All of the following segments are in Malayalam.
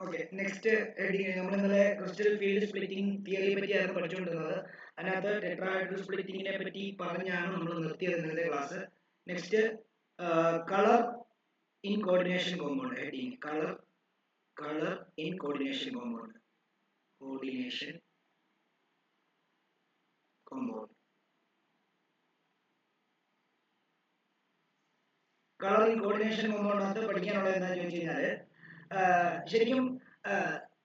ഓക്കെ, നെക്സ്റ്റ് ഹെഡിങ് നമ്മൾ ഇന്നലെ ക്രിസ്റ്റൽ ഫീൽഡ് സ്പ്ലിറ്റിംഗ് തിയറിയെ പറ്റിയാണ് പഠിച്ചുകൊണ്ടിരുന്നത്. അതിനകത്ത് ടെട്രാഹെഡ്രൽ സ്പ്ലിറ്റിങ്ങിനെ പറ്റി പറഞ്ഞാണ് നമ്മൾ നിർത്തിയത് ഇന്നത്തെ class. Next colour in coordination compound heading. Colour in coordination compound. Colour in coordination കോമ്പൗണ്ടിനകത്ത് പഠിക്കാനുള്ളത് എന്താണെന്ന് ചോദിച്ചു കഴിഞ്ഞാൽ, ശരിക്കും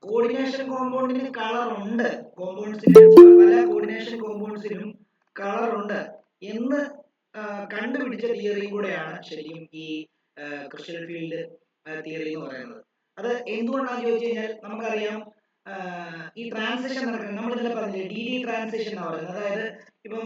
കോർഡിനേഷൻ കോമ്പൗണ്ടിന് കളർ ഉണ്ട്, കോമ്പൗണ്ട്സിന് പല കോർഡിനേഷൻ കോമ്പൗണ്ട്സിനും കളർ ഉണ്ട് എന്ന് കണ്ടുപിടിച്ച തിയറിയും കൂടെയാണ് ശരിക്കും ഈ ക്രിസ്റ്റൽ ഫീൽഡ് തിയറി എന്ന് പറയുന്നത്. അത് എന്തുകൊണ്ടാണെന്ന് ചോദിച്ചു കഴിഞ്ഞാൽ, നമുക്കറിയാം ഈ ട്രാൻസിഷൻ നടക്കുന്നത്, നമ്മൾ ഇന്നലെ പറഞ്ഞില്ലേ ഡി ഡി ട്രാൻസിഷൻ എന്ന് പറയുന്നത്. അതായത് ഇപ്പം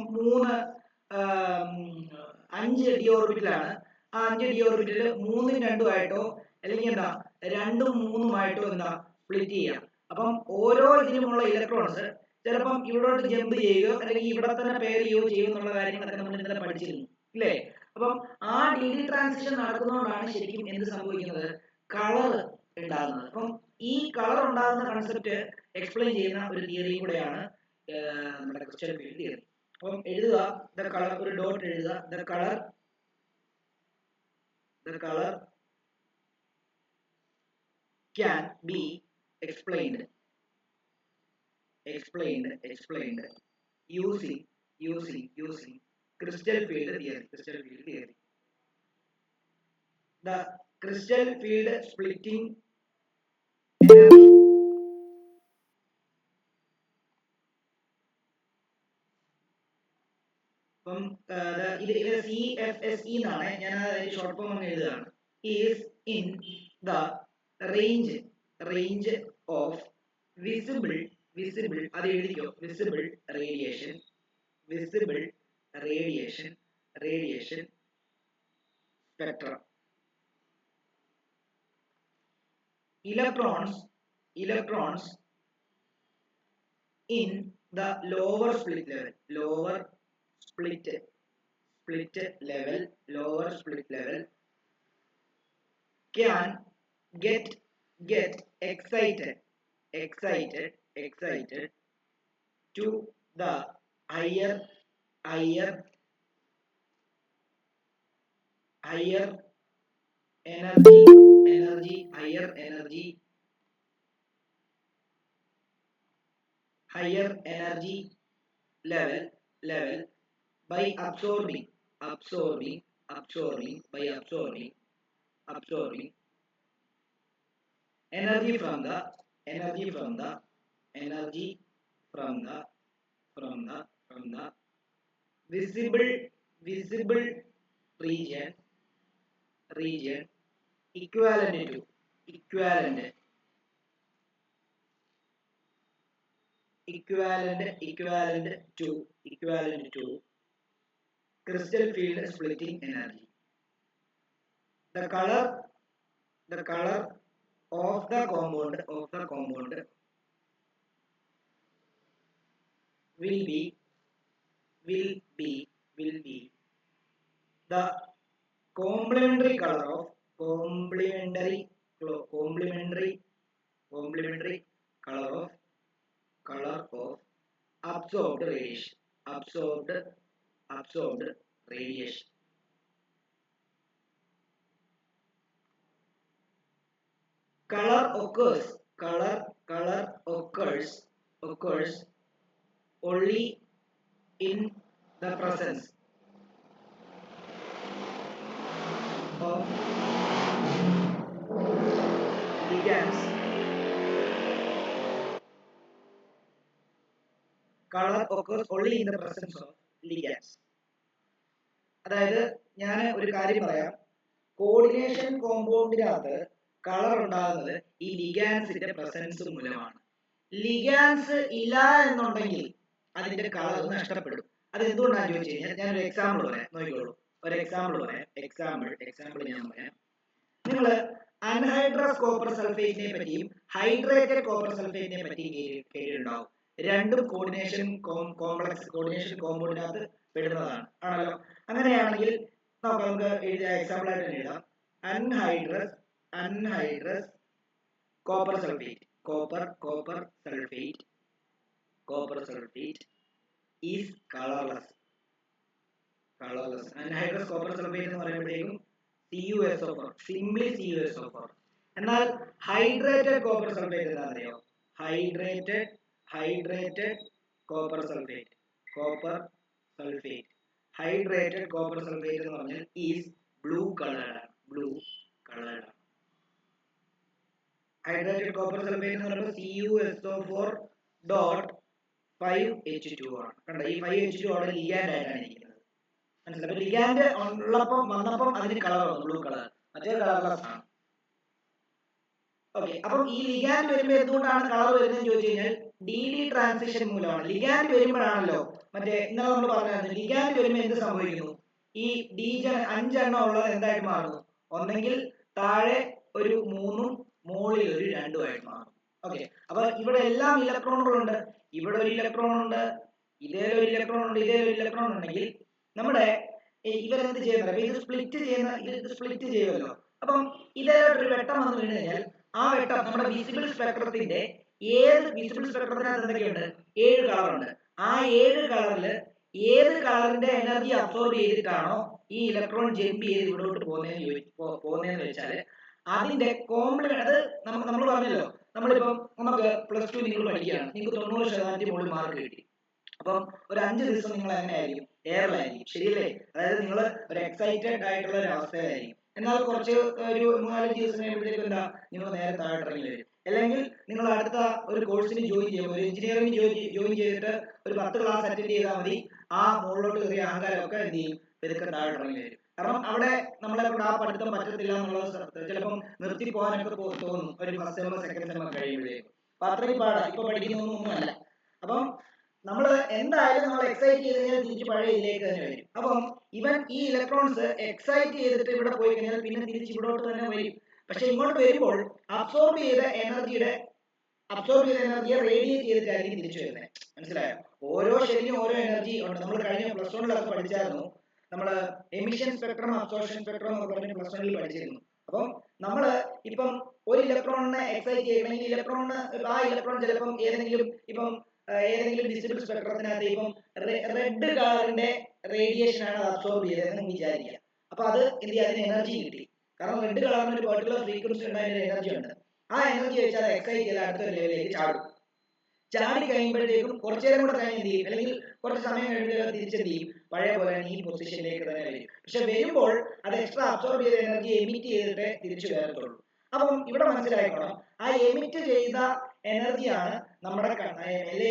5 ഡി ഓർബിറ്റലാണ്. ആ 5 ഡി ഓർബിറ്റൽ 3ഉം 2ഉം ആയിട്ടോ അല്ലെങ്കിൽ എന്താ 2ഉം 3ഉം ആയിട്ടോ എന്താ സ്പ്ലിറ്റ് ചെയ്യാം. അപ്പം ഓരോ ഇതിനുമുള്ള ഇലക്ട്രോൺസ് ചിലപ്പം ഇവിടോട്ട് ജമ്പ് ചെയ്യുകയോ അല്ലെങ്കിൽ ഇവിടെ തന്നെ പെയർ ചെയ്യുകയോ ചെയ്യുമെന്നുള്ള കാര്യങ്ങളൊക്കെ നമ്മൾ ഇന്നലെ പഠിച്ചിരുന്നു, ഇല്ലേ? അപ്പം ആ ഡി ഡി ട്രാൻസിഷൻ നടക്കുന്നതുകൊണ്ടാണ് ശരിക്കും എന്ത് സംഭവിക്കുന്നത്, കളർ ഉണ്ടാകുന്നത്. അപ്പം ഈ കളർ ഉണ്ടാകുന്ന കൺസെപ്റ്റ് എക്സ്പ്ലെയിൻ ചെയ്യുന്ന ഒരു തിയറിയും കൂടെയാണ് നമ്മുടെ ക്രിസ്റ്റൽ ഫീൽഡ് തിയറി. അപ്പം എഴുതുക, ദ കളർ, ഒരു ഡോട്ട് എഴുതുക, the colour can be explained using crystal field theory. The crystal field splitting energy ഇത് CFSE എന്നാണ്, ഞാൻ ഷോർട്ട് ഫോം അങ്ങ് എഴുതുകയാണ്. is in the range of visible അത് എഴുതിക്കോ, visible radiation spectrum. Electrons in the lower split level can get excited to the higher energy level by absorbing energy from the visible region equivalent to crystal field splitting energy. The color of the compound will be the complementary color of absorbed radiation. Color occurs only in the presence of ligands. Color occurs only in the presence of ligands. അതായത് ഞാൻ ഒരു കാര്യം പറയാം, കോർഡിനേഷൻ കോമ്പൗണ്ടിനകത്ത് കളർ ഉണ്ടാകുന്നത് ഈ ലിഗാൻസിന്റെ പ്രസൻസ് മൂലമാണ്. ലിഗാൻസ് ഇല്ല എന്നുണ്ടെങ്കിൽ അതിന്റെ കളർ നഷ്ടപ്പെടും. അത് എന്തുകൊണ്ടാണെന്ന് ചോദിച്ചു കഴിഞ്ഞാൽ, ഞാനൊരു എക്സാമ്പിൾ പറയാം, നോക്കിക്കോളൂ. ഒരു എക്സാമ്പിൾ ഞാൻ പറയാം. നിങ്ങൾ അൺഹൈഡ്രസ് കോപ്പർ സൾഫേറ്റിനെ പറ്റിയും ഹൈഡ്രേറ്റഡ് കോപ്പർ സൾഫേറ്റിനെ പറ്റിയും കേട്ടിട്ടുണ്ടാവും. രണ്ടും കോർഡിനേഷൻ കോമ്പൗണ്ടിനകത്ത് പെടുന്നതാണ്, ആണല്ലോ. അങ്ങനെയാണെങ്കിൽ നമുക്ക് എഴുതിയ എക്സാമ്പിൾ ആയിട്ട് എഴുതാം. Anhydrous copper sulfate, copper sulfate is colorless. Anhydrous copper sulfate എന്ന് പറയുമ്പോഴത്തേക്കും CuSO4, simply CuSO4. എന്നാൽ hydrated copper sulfate എന്താണെന്നറിയോ? hydrated copper sulfate, hydrated copper sulfate എന്ന് പറഞ്ഞാൽ is blue colored. Hydrated copper sulfate എന്ന് പറയുമ്പോൾ CuSO4 dot 5H2 ആണ്. കണ്ടോ, ഈ 5H2 അവിടെ ലിഗാൻഡ് ആയിട്ടാണ് ഇരിക്കുന്നത്. മനസ്സിലായി? ലിഗാൻഡ് വന്നപ്പം അതിന് കളർ വന്നു, ബ്ലൂ കളർ, മറ്റേ കളർലെസ് ആണ്. ഓക്കെ, അപ്പം ഈ ലിഗാൻഡ് വരുമ്പോൾ എന്തുകൊണ്ടാണ് കളർ വരുന്നതെന്ന് ചോദിച്ചു കഴിഞ്ഞാൽ DD ട്രാൻസിഷൻ മൂലമാണ്. ലിഗാൻഡ് വരുമ്പോഴാണല്ലോ, മറ്റേ ഇന്നലെ നമ്മൾ പറഞ്ഞായിരുന്നു, ലിഗാൻഡ് വരുമ്പോൾ എന്ത് സംഭവിക്കുന്നു? ഈ ഡീജൻ 5 എണ്ണം ഉള്ളത് എന്തായിട്ട് മാറുന്നു? ഒന്നെങ്കിൽ താഴെ ഒരു 3ഉം മുകളിൽ ഒരു 2ഉം ആയിട്ട് മാറും. ഓക്കെ, അപ്പൊ ഇവിടെ എല്ലാം ഇലക്ട്രോണുകളുണ്ട്. ഇവിടെ ഒരു ഇലക്ട്രോൺ ഉണ്ട്, ഇതേലൊരു ഇലക്ട്രോൺ ഉണ്ട്, ഇതേലൊരു ഇലക്ട്രോൺ ഉണ്ടെങ്കിൽ നമ്മുടെ ഇവരെന്ത് ചെയ്യുന്നത്? ഇത് സ്പ്ലിറ്റ് ചെയ്യുമല്ലോ. അപ്പം ഇതേലൊരു വെട്ടം വന്ന് വീണ് കഴിഞ്ഞാൽ ആ വെട്ടം നമ്മുടെ വിസിബിൾ സ്പെക്ട്രത്തിന്റെ വിസിബിൾ സ്പെക്ട്രത്തിനകത്ത് എന്തൊക്കെയുണ്ട്? 7 കളറുണ്ട്. ആ 7 കളറിൽ ഏത് കളറിന്റെ എനർജി അബ്സോർബ് ചെയ്തിട്ടാണോ ഈ ഇലക്ട്രോൺ ജമ്പ് ചെയ്ത് ഇവിടോട്ട് പോകുന്നതെന്ന് വെച്ചാൽ അതിന്റെ കോംപ്ലിമെന്റ്, അത് നമ്മൾ പറഞ്ഞല്ലോ, നമ്മളിപ്പം നമുക്ക് +2 നിങ്ങൾ പഠിക്കുകയാണ്, നിങ്ങൾക്ക് 90% മുകളിൽ മാർക്ക് കിട്ടി. അപ്പം ഒരു 5 ദിവസം നിങ്ങൾ എങ്ങനെയായിരിക്കും? എയറിലായിരിക്കും, ശരിയല്ലേ? അതായത് നിങ്ങൾ ഒരു എക്സൈറ്റഡ് ആയിട്ടുള്ള ഒരു അവസ്ഥയിലായിരിക്കും. എന്നാൽ കുറച്ച് ഒരു 3-4 ദിവസം കഴിയുമ്പോഴത്തേക്കും എന്താ, നിങ്ങൾ നേരെ താഴോട്ട് ഇറങ്ങി വരും. അല്ലെങ്കിൽ നിങ്ങൾ അടുത്ത ഒരു കോഴ്സിന് ജോയിൻ ചെയ്യും, ഒരു എഞ്ചിനീയറിംഗ് ജോയിൻ ചെയ്തിട്ട് ഒരു 10 ക്ലാസ് അറ്റൻഡ് ചെയ്താൽ മതി, ആ മുകളിലോട്ട് കയറിയ അഹങ്കാരമൊക്കെ എന്ത് ചെയ്യും? പെരുക്കെ താഴോട്ട് ഇറങ്ങി വരും. കാരണം അവിടെ നമ്മളെ കൊണ്ട് ആ പഠിത്തം പറ്റത്തില്ല എന്നുള്ളത് ചിലപ്പം നിർത്തി പോകാനൊക്കെ തോന്നും ഒരു ഫസ്റ്റ് സെമ്മോ സെക്കൻഡ് സെമ്മോ കഴിയുമ്പോഴേക്കും. അപ്പൊ അത്രയും പാടാ, ഇപ്പൊ പഠിക്കുന്നൊന്നുമല്ല. അപ്പം നമ്മൾ എന്തായാലും നമ്മൾ എക്സൈറ്റ് ചെയ്ത് കഴിഞ്ഞാൽ തിരിച്ച് പഴയ ഇതിലേക്ക് തന്നെ വരും. അപ്പം ഇവൻ ഈ ഇലക്ട്രോൺസ് എക്സൈറ്റ് ചെയ്തിട്ട് ഇവിടെ പോയി കഴിഞ്ഞാൽ പിന്നെ തിരിച്ച് ഇവിടോട്ട് തന്നെ വരും. പക്ഷെ ഇങ്ങോട്ട് വരുമ്പോൾ അബ്സോർബ് ചെയ്ത എനർജിയെ റേഡിയേറ്റ് ചെയ്തിട്ടായിരിക്കും തിരിച്ചു വരുന്നത്. മനസ്സിലായോ? ഓരോ ഷെല്ലിനും ഓരോ എനർജി ഉണ്ട്. നമ്മൾ കഴിഞ്ഞ +1 പഠിച്ചായിരുന്നു, നമ്മള് എമിഷൻ സ്പെക്ട്രം, അബ്സോർപ്ഷൻ സ്പെക്ട്രം എന്ന് പറഞ്ഞ് +1 പഠിച്ചിരുന്നു. അപ്പം നമ്മള് ഇപ്പം ഒരു ഇലക്ട്രോണിനെ എക്സൈറ്റ് ചെയ്യണമെങ്കിൽ ആ ഇലക്ട്രോൺ ചിലപ്പം ഏതെങ്കിലും വിസിബിൾ സ്പെക്ട്രത്തിനകത്ത് ഇപ്പം റെഡ് കളറിന്റെ റേഡിയേഷൻ ആണ് അബ്സോർബ് ചെയ്തതെന്ന് വിചാരിക്കുക. അപ്പൊ അത് എന്ത് ചെയ്യാൻ? അതിന് എനർജി കിട്ടി. കാരണം റെഡ് കളറിന് ഒരു പെർട്ടിക്കുലർ ഫ്രീക്വൻസി ഉണ്ട്, അതിന് എനർജി ഉണ്ട്. ആ എനർജി വെച്ച് അത് എക്സൈറ്റ് ചെയ്ത് അടുത്തൊരു ലെവലിലേക്ക് ചാടി കഴിയുമ്പോഴത്തേക്കും കുറച്ചു നേരം കൂടെ കഴിഞ്ഞ് എന്ത് ചെയ്യും? അല്ലെങ്കിൽ കുറച്ച് സമയം കഴിഞ്ഞ് തിരിച്ചെന്ത് ചെയ്യും? പഴയ പോലെ ഈ പൊസിഷനിലേക്ക് തന്നെ വരും. പക്ഷെ വരുമ്പോൾ അത് എക്സ്ട്രാ അബ്സോർബ് ചെയ്ത എനർജി എമിറ്റ് ചെയ്തിട്ട് തിരിച്ചു വരത്തുള്ളൂ. അപ്പം ഇവിടെ മനസ്സിലാക്കണം, ആ എമിറ്റ് ചെയ്ത എനർജിയാണ് നമ്മുടെ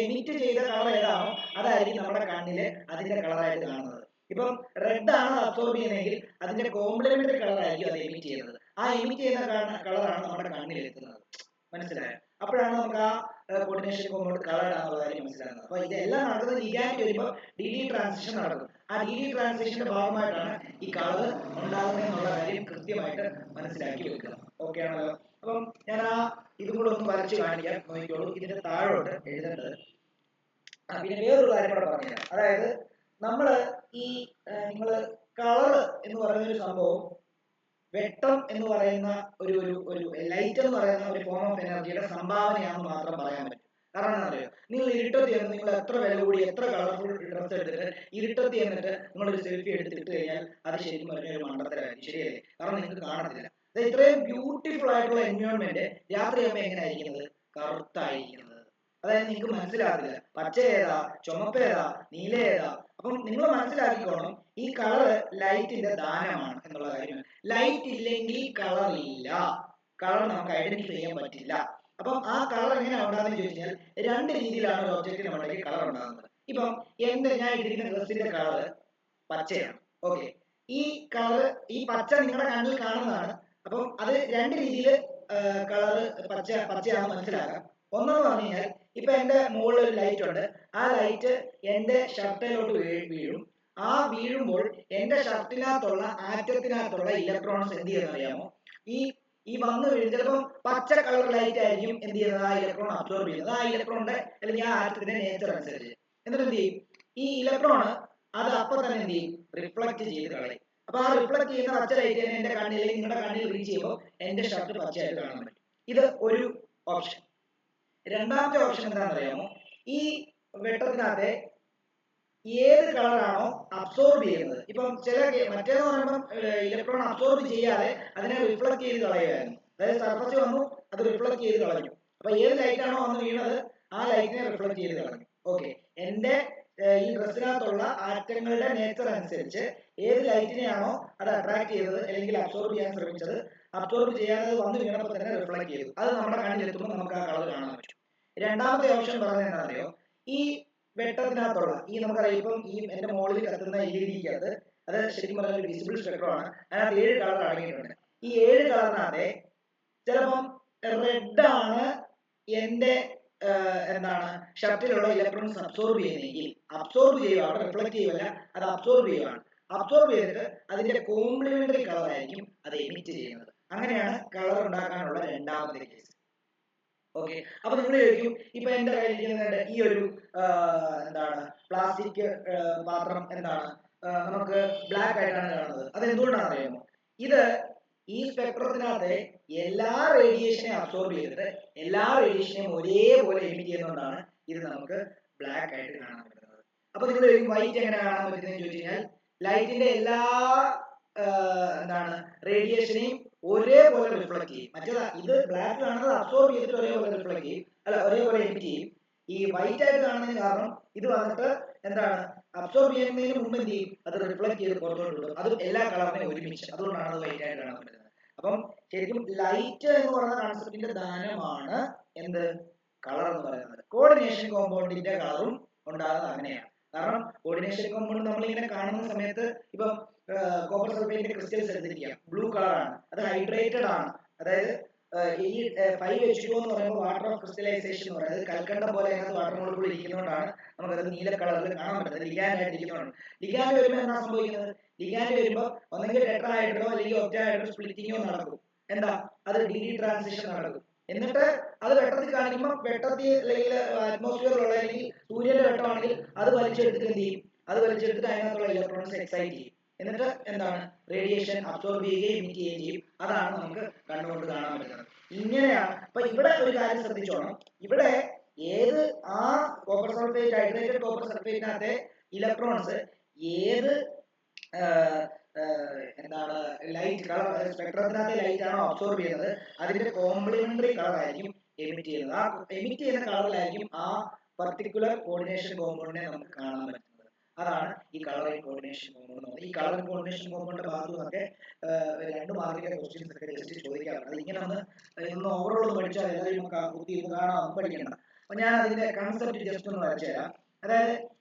എമിറ്റ് ചെയ്ത കളർ ഏതാണോ അതായിരിക്കും നമ്മുടെ കണ്ണില് അതിന്റെ കളറായിട്ട് കാണുന്നത്. ഇപ്പം റെഡ് ആണ് അബ്സോർബ് ചെയ്യുന്നതെങ്കിൽ അതിന്റെ കോംപ്ലിമെന്ററി കളറായിരിക്കും അത് എമിറ്റ് ചെയ്യുന്നത്. ആ എമിറ്റ് ചെയ്യുന്ന കളറാണ് നമ്മുടെ കണ്ണിൽ എത്തുന്നത്. മനസ്സിലായോ? അപ്പോഴാണ് നമുക്ക് ആ കോർഡിനേഷൻ കോമ്പൗണ്ട് കളർ ആണെന്നുള്ള കാര്യം മനസ്സിലാകുന്നത്. അപ്പൊ ഇതെല്ലാം നടക്കുന്നത് ലിഗാൻഡ് വരുമ്പോൾ DD ട്രാൻസിഷൻ നടക്കും. ആ DD ട്രാൻസിഷന്റെ ഭാഗമായിട്ടാണ് ഈ കളർ ഉണ്ടാകുന്നത് എന്നുള്ള കാര്യം കൃത്യമായിട്ട് മനസ്സിലാക്കി വെക്കുക. ഓക്കെ ആണല്ലോ? അപ്പം ഞാൻ ആ ഇതും കൂടെ ഒന്ന് വരച്ച് കാണിക്കാം, നോക്കിക്കോളൂ. ഇതിന്റെ താഴോട്ട് എഴുതേണ്ടത് പിന്നെ വേറൊരു കാര്യം കൂടെ പറഞ്ഞുതരാം. അതായത് നമ്മള് ഈ നിങ്ങള് കളർ എന്ന് പറയുന്ന ഒരു സംഭവം, വെട്ടം എന്ന് പറയുന്ന ഒരു ലൈറ്റ് എന്ന് പറയുന്ന ഒരു ഫോം ഓഫ് എനർജിയുടെ സംഭാവനയാണെന്ന് മാത്രം പറയാൻ പറ്റും. കാരണം എന്താ പറയുക, നിങ്ങൾ ഇരുട്ടത്തി എന്ന് നിങ്ങൾ എത്ര വില കൂടി എത്ര കളർഫുൾ ഡ്രസ് എടുത്തിട്ട് ഇരുട്ടത്തി എന്നിട്ട് നിങ്ങളൊരു സെൽഫി എടുത്തിട്ട് കഴിഞ്ഞാൽ അത് ശരിക്കും പറഞ്ഞ ഒരു മണ്ടത്തരമായിരിക്കും, ശരിയല്ലേ? കാരണം നിങ്ങൾക്ക് കാണത്തില്ല. അത് ഇത്രയും ബ്യൂട്ടിഫുൾ ആയിട്ടുള്ള എൻവയോൺമെന്റ് രാത്രിയാകുമ്പോൾ എങ്ങനെ ആയിരിക്കുന്നത്? കറുത്തായിരിക്കുന്നത്. അതായത് നിങ്ങൾക്ക് മനസ്സിലാകത്തില്ല പച്ച ഏതാ, ചുമപ്പ് ഏതാ, നീല ഏതാ. അപ്പം നിങ്ങൾ മനസ്സിലാക്കിക്കോണം, ഈ കളർ ലൈറ്റിന്റെ ദാനമാണ് എന്നുള്ള കാര്യം. ലൈറ്റ് ഇല്ലെങ്കിൽ കളർ ഇല്ല, കളർ നമുക്ക് ഐഡന്റിഫൈ ചെയ്യാൻ പറ്റില്ല. അപ്പം ആ കളർ എങ്ങനെയാണ് ഉണ്ടാകുന്നത് ചോദിച്ചു കഴിഞ്ഞാൽ 2 രീതിയിലാണ് ഒരു ഒബ്ജക്റ്റിന് നമ്മളിലേക്ക് കളർ ഉണ്ടാകുന്നത്. ഇപ്പം ഞാൻ ഇട്ടിരിക്കുന്ന ഡ്രസ്സിന്റെ കളർ പച്ചയാണ്. ഓക്കെ, ഈ കളർ ഈ പച്ച നിങ്ങളുടെ കണ്ണിൽ കാണുന്നതാണ്. അപ്പം അത് 2 രീതിയിൽ കളർ പച്ചയാണെന്ന് മനസ്സിലാക്കാം. ഒന്നെന്ന് പറഞ്ഞു കഴിഞ്ഞാൽ, ഇപ്പൊ എന്റെ മുകളിൽ ഒരു ലൈറ്റ് ഉണ്ട്, ആ ലൈറ്റ് എന്റെ ഷർട്ടിലോട്ട് വീഴും. ആ വീഴുമ്പോൾ എന്റെ ഷർട്ടിനകത്തുള്ള ആറ്റത്തിനകത്തുള്ള ഇലക്ട്രോൺസ് എന്ത് ചെയ്യുന്ന അറിയാമോ? ഈ വന്നു വീഴും. ചിലപ്പം പച്ച കളർ ലൈറ്റ് ആയിരിക്കും എന്ത് ചെയ്യുന്നത്? ആ ഇലക്ട്രോൺ അബ്സോർബ് ചെയ്യുന്നത്, ആ ഇലക്ട്രോണിന്റെ അല്ലെങ്കിൽ ആ ആറ്റത്തിന്റെ നേച്ചർ അനുസരിച്ച്. എന്നിട്ട് എന്ത് ചെയ്യും? ഈ ഇലക്ട്രോൺ അത് അപ്പൊ തന്നെ എന്ത് ചെയ്യും? റിഫ്ലക്ട് ചെയ്ത് കളയും. അപ്പൊ ആ റിഫ്ലക്ട് ചെയ്യുന്ന പച്ച ലൈറ്റ് തന്നെ എന്റെ കണ്ണിൽ, നിങ്ങളുടെ കണ്ണിൽ റീച്ച് ചെയ്യുമ്പോൾ എന്റെ ഷർട്ട് പച്ചയായിട്ട് കാണാൻ പറ്റും. ഇത് ഒരു ഓപ്ഷൻ. രണ്ടാമത്തെ ഓപ്ഷൻ എന്താണെന്ന് അറിയാമോ? ഈ വെട്ടത്തിനകത്തെ ഏത് കളറാണോ അബ്സോർബ് ചെയ്യുന്നത്, ഇപ്പം ചില മറ്റേന്ന് പറയുമ്പോൾ ഇലക്ട്രോൺ അബ്സോർബ് ചെയ്യാതെ അതിനെ റിഫ്ലക്ട് ചെയ്ത് കളയുമായിരുന്നു. അതായത് സർഫസ് വന്നു അത് റിഫ്ലക്ട് ചെയ്ത് കളഞ്ഞു. അപ്പൊ ഏത് ലൈറ്റ് ആണോ വന്ന് വീണത് ആ ലൈറ്റിനെ റിഫ്ലക്ട് ചെയ്ത് കളഞ്ഞു. ഓക്കെ, എന്റെ ഈ ഡ്രസ്സിനകത്തുള്ള ആറ്റങ്ങളുടെ നേച്ചർ അനുസരിച്ച് ഏത് ലൈറ്റിനെയാണോ അത് അട്രാക്ട് ചെയ്തത് അല്ലെങ്കിൽ അബ്സോർബ് ചെയ്യാൻ ശ്രമിച്ചത്, അബ്സോർബ് ചെയ്യാതെ വന്ന് വീണപ്പോൾ തന്നെ റിഫ്ലക്ട് ചെയ്തു. അത് നമ്മുടെ കണ്ണിലെത്തുമ്പോൾ നമുക്ക് ആ കളർ കാണാൻ പറ്റും. രണ്ടാമത്തെ ഓപ്ഷൻ പറഞ്ഞത് എന്താ അറിയോ? ഈ വെട്ടത്തിനകത്തുള്ള ഈ നമുക്കറിയാം ഇപ്പം ഈ എന്റെ മുകളിൽ കത്തുന്ന LED അത് ശരിക്കും പറഞ്ഞാൽ ഒരു വിസിബിൾ സ്പെക്ട്രമാണ്. അതിനകത്ത് 7 കളർ അടങ്ങിയിട്ടുണ്ട്. ഈ 7 കളറിനകത്തെ ചിലപ്പം റെഡ് ആണ് എന്റെ എന്താണ് ഷർട്ടിലുള്ള ഇലക്ട്രോൺസ് അബ്സോർബ് ചെയ്യുന്നതെങ്കിൽ, അബ്സോർബ് ചെയ്യുക, അവിടെ റിഫ്ലക്ട് ചെയ്യുകയല്ല, അത് അബ്സോർബ് ചെയ്യുകയാണ്. അബ്സോർബ് ചെയ്തിട്ട് അതിന്റെ കോംപ്ലിമെന്ററി കളർ ആയിരിക്കും അത് എമിറ്റ് ചെയ്യുന്നത്. അങ്ങനെയാണ് കളർ ഉണ്ടാക്കാനുള്ള രണ്ടാമത്തെ കേസ്. ഓക്കെ, അപ്പൊ നിങ്ങൾ ചോദിക്കും, ഇപ്പൊ എന്റെ കയ്യിലിരിക്കുന്നുണ്ട് ഈ ഒരു എന്താണ് പ്ലാസ്റ്റിക് പാത്രം, എന്താണ് നമുക്ക് ബ്ലാക്ക് ആയിട്ടാണ് കാണുന്നത്. അത് എന്തുകൊണ്ടാണ് അറിയാമോ? ഇത് ഈ സ്പെക്ട്രത്തിനകത്തെ എല്ലാ റേഡിയേഷനെയും അബ്സോർബ് ചെയ്തിട്ട് എല്ലാ റേഡിയേഷനെയും ഒരേപോലെ എമിറ്റ് ചെയ്യുന്നതുകൊണ്ടാണ് ഇത് നമുക്ക് ബ്ലാക്ക് ആയിട്ട് കാണാൻ പറ്റുന്നത്. അപ്പൊ നിങ്ങൾ വൈറ്റ് എങ്ങനെ കാണാൻ പറ്റുന്നതെന്ന് ചോദിച്ചു കഴിഞ്ഞാൽ, ലൈറ്റിന്റെ എല്ലാ എന്താണ് റേഡിയേഷനെയും ഒരേപോലെ റിഫ്ലക്ട് ചെയ്യും. മറ്റേതാ ഇത് ബ്ലാക്ക് കാണുന്നത് അബ്സോർബ് ചെയ്തിട്ട് ഒരേപോലെ റിഫ്ലക്ട് ചെയ്യും, അല്ല ഒരേപോലെ എമിറ്റ് ചെയ്യും. ഈ വൈറ്റ് ആയിട്ട് കാണുന്നതിന് കാരണം ഇത് വന്നിട്ട് എന്താണ് അബ്സോർബ് ചെയ്യുന്നതിന് മുമ്പ് എന്ത് ചെയ്യും, അത് റിഫ്ലക്ട് ചെയ്ത് പുറത്തോട്ട് വിടും. അത് എല്ലാ കളറിനെയും ഒരുമിച്ച്, അതുകൊണ്ടാണ് അത് വൈറ്റ് ആയിട്ട് കാണാൻ പറ്റുന്നത്. അപ്പം ശരിക്കും ലൈറ്റ് എന്ന് പറയുന്ന കൺസെപ്റ്റിന്റെ ദാനമാണ് എന്ത് കളർ എന്ന് പറയുന്നത്. കോർഡിനേഷൻ കോമ്പൗണ്ടിന്റെ കളറും ഉണ്ടാകുന്നത് അങ്ങനെയാണ്. കാരണം കോർഡിനേഷൻ കോമ്പൗണ്ട് നമ്മളിങ്ങനെ കാണുന്ന സമയത്ത് ഇപ്പം കോപ്പർ സൾഫേറ്റിന്റെ ക്രിസ്റ്റൽസ് എടുത്തിരിക്കുക, ബ്ലൂ കളറാണ്, അത് ഹൈഡ്രേറ്റഡ് ആണ്. അതായത് ഈ 5H2O എന്ന് പറയുമ്പോൾ വാട്ടർ ഓഫ് ക്രിസ്റ്റലൈസേഷൻ എന്ന് പറയുന്നത് കൽക്കണ്ടം പോലെ അതിനകത്ത് വാട്ടർ മോളിക്കൂൾ ഇരിക്കുന്നതുകൊണ്ടാണ് നമുക്കത് നീല കളറിൽ കാണാൻ പറ്റുന്നത്. ലിഗാൻഡ് ആയിട്ട് ഇരിക്കുന്നതുകൊണ്ട്. ലിഗാൻഡ് വരുമ്പോൾ എന്താ സംഭവിക്കുന്നത്? ലിഗാൻഡ് വരുമ്പോൾ ഒന്നെങ്കിൽ ടെട്രാഹൈഡ്രോ അല്ലെങ്കിൽ ഒക്ടാഹൈഡ്രോ സ്പ്ലിറ്റിങ്ങോ നടക്കും. എന്താ, അത് DD ട്രാൻസിഷൻ നടക്കും. എന്നിട്ട് അത് വെട്ടത്തിൽ കാണിക്കുമ്പോൾ വെട്ടത്തിൽ അല്ലെങ്കിൽ അറ്റ്മോസ്ഫിയറിലുള്ള അല്ലെങ്കിൽ സൂര്യന്റെ വെട്ടമാണെങ്കിൽ അത് വലിച്ചെടുത്തിട്ട് എന്ത് ചെയ്യും, അത് വലിച്ചെടുത്തിട്ട് അതിനകത്തുള്ള ഇലക്ട്രോൺസ് എക്സൈറ്റ് ചെയ്യും. എന്നിട്ട് എന്താണ് റേഡിയേഷൻ അബ്സോർബ് ചെയ്യുകയും എമിറ്റ് ചെയ്യുകയും ചെയ്യും. അതാണ് നമുക്ക് കണ്ണുകൊണ്ട് കാണാൻ പറ്റുന്നത്. ഇങ്ങനെയാണ്. അപ്പൊ ഇവിടെ ഒരു കാര്യം ശ്രദ്ധിച്ചോണം, ഇവിടെ ഏത് ആ കോപ്പർ സൾഫേറ്റ് ഹൈഡ്രേറ്റഡ് കോപ്പർ സൾഫേറ്റിനകത്തെ ഇലക്ട്രോൺസ് ഏത് എന്താണ് ലൈറ്റ് കളർ സ്പെക്ട്രത്തിനകത്തെ ലൈറ്റ് ആണോ അബ്സോർബ് ചെയ്യുന്നത് അതിന്റെ കോംപ്ലിമെന്ററി കളർ ആയിരിക്കും എമിറ്റ് ചെയ്യുന്നത്. ആ എമിറ്റ് ചെയ്യുന്ന കളറിലായിരിക്കും ആ പർട്ടിക്കുലർ കോർഡിനേഷൻ കോമ്പൗണ്ടിനെ നമുക്ക് കാണാൻ പറ്റുന്നത്. അതാണ് ഈ കളറിംഗ് കോർഡിനേഷൻ കോമ്പൗണ്ട്. ഈ കളറിംഗ് കോർഡിനേഷൻ കോമ്പൗണ്ടിന്റെ ഭാഗത്തു നിന്നൊക്കെ 2 മാർക്കിന്റെ ക്വസ്റ്റ്യൻസ് ഒക്കെ ജസ്റ്റ് ചോദിക്കാറുണ്ട്. അത് ഇങ്ങനെ ഒന്ന് ഓവറോൾ പഠിച്ചാൽ എല്ലാവരും കാണാൻ പഠിക്കണം. അപ്പൊ ഞാൻ അതിന്റെ കൺസെപ്റ്റ് ജസ്റ്റ് ഒന്ന് വരച്ചുതരാം. അതായത്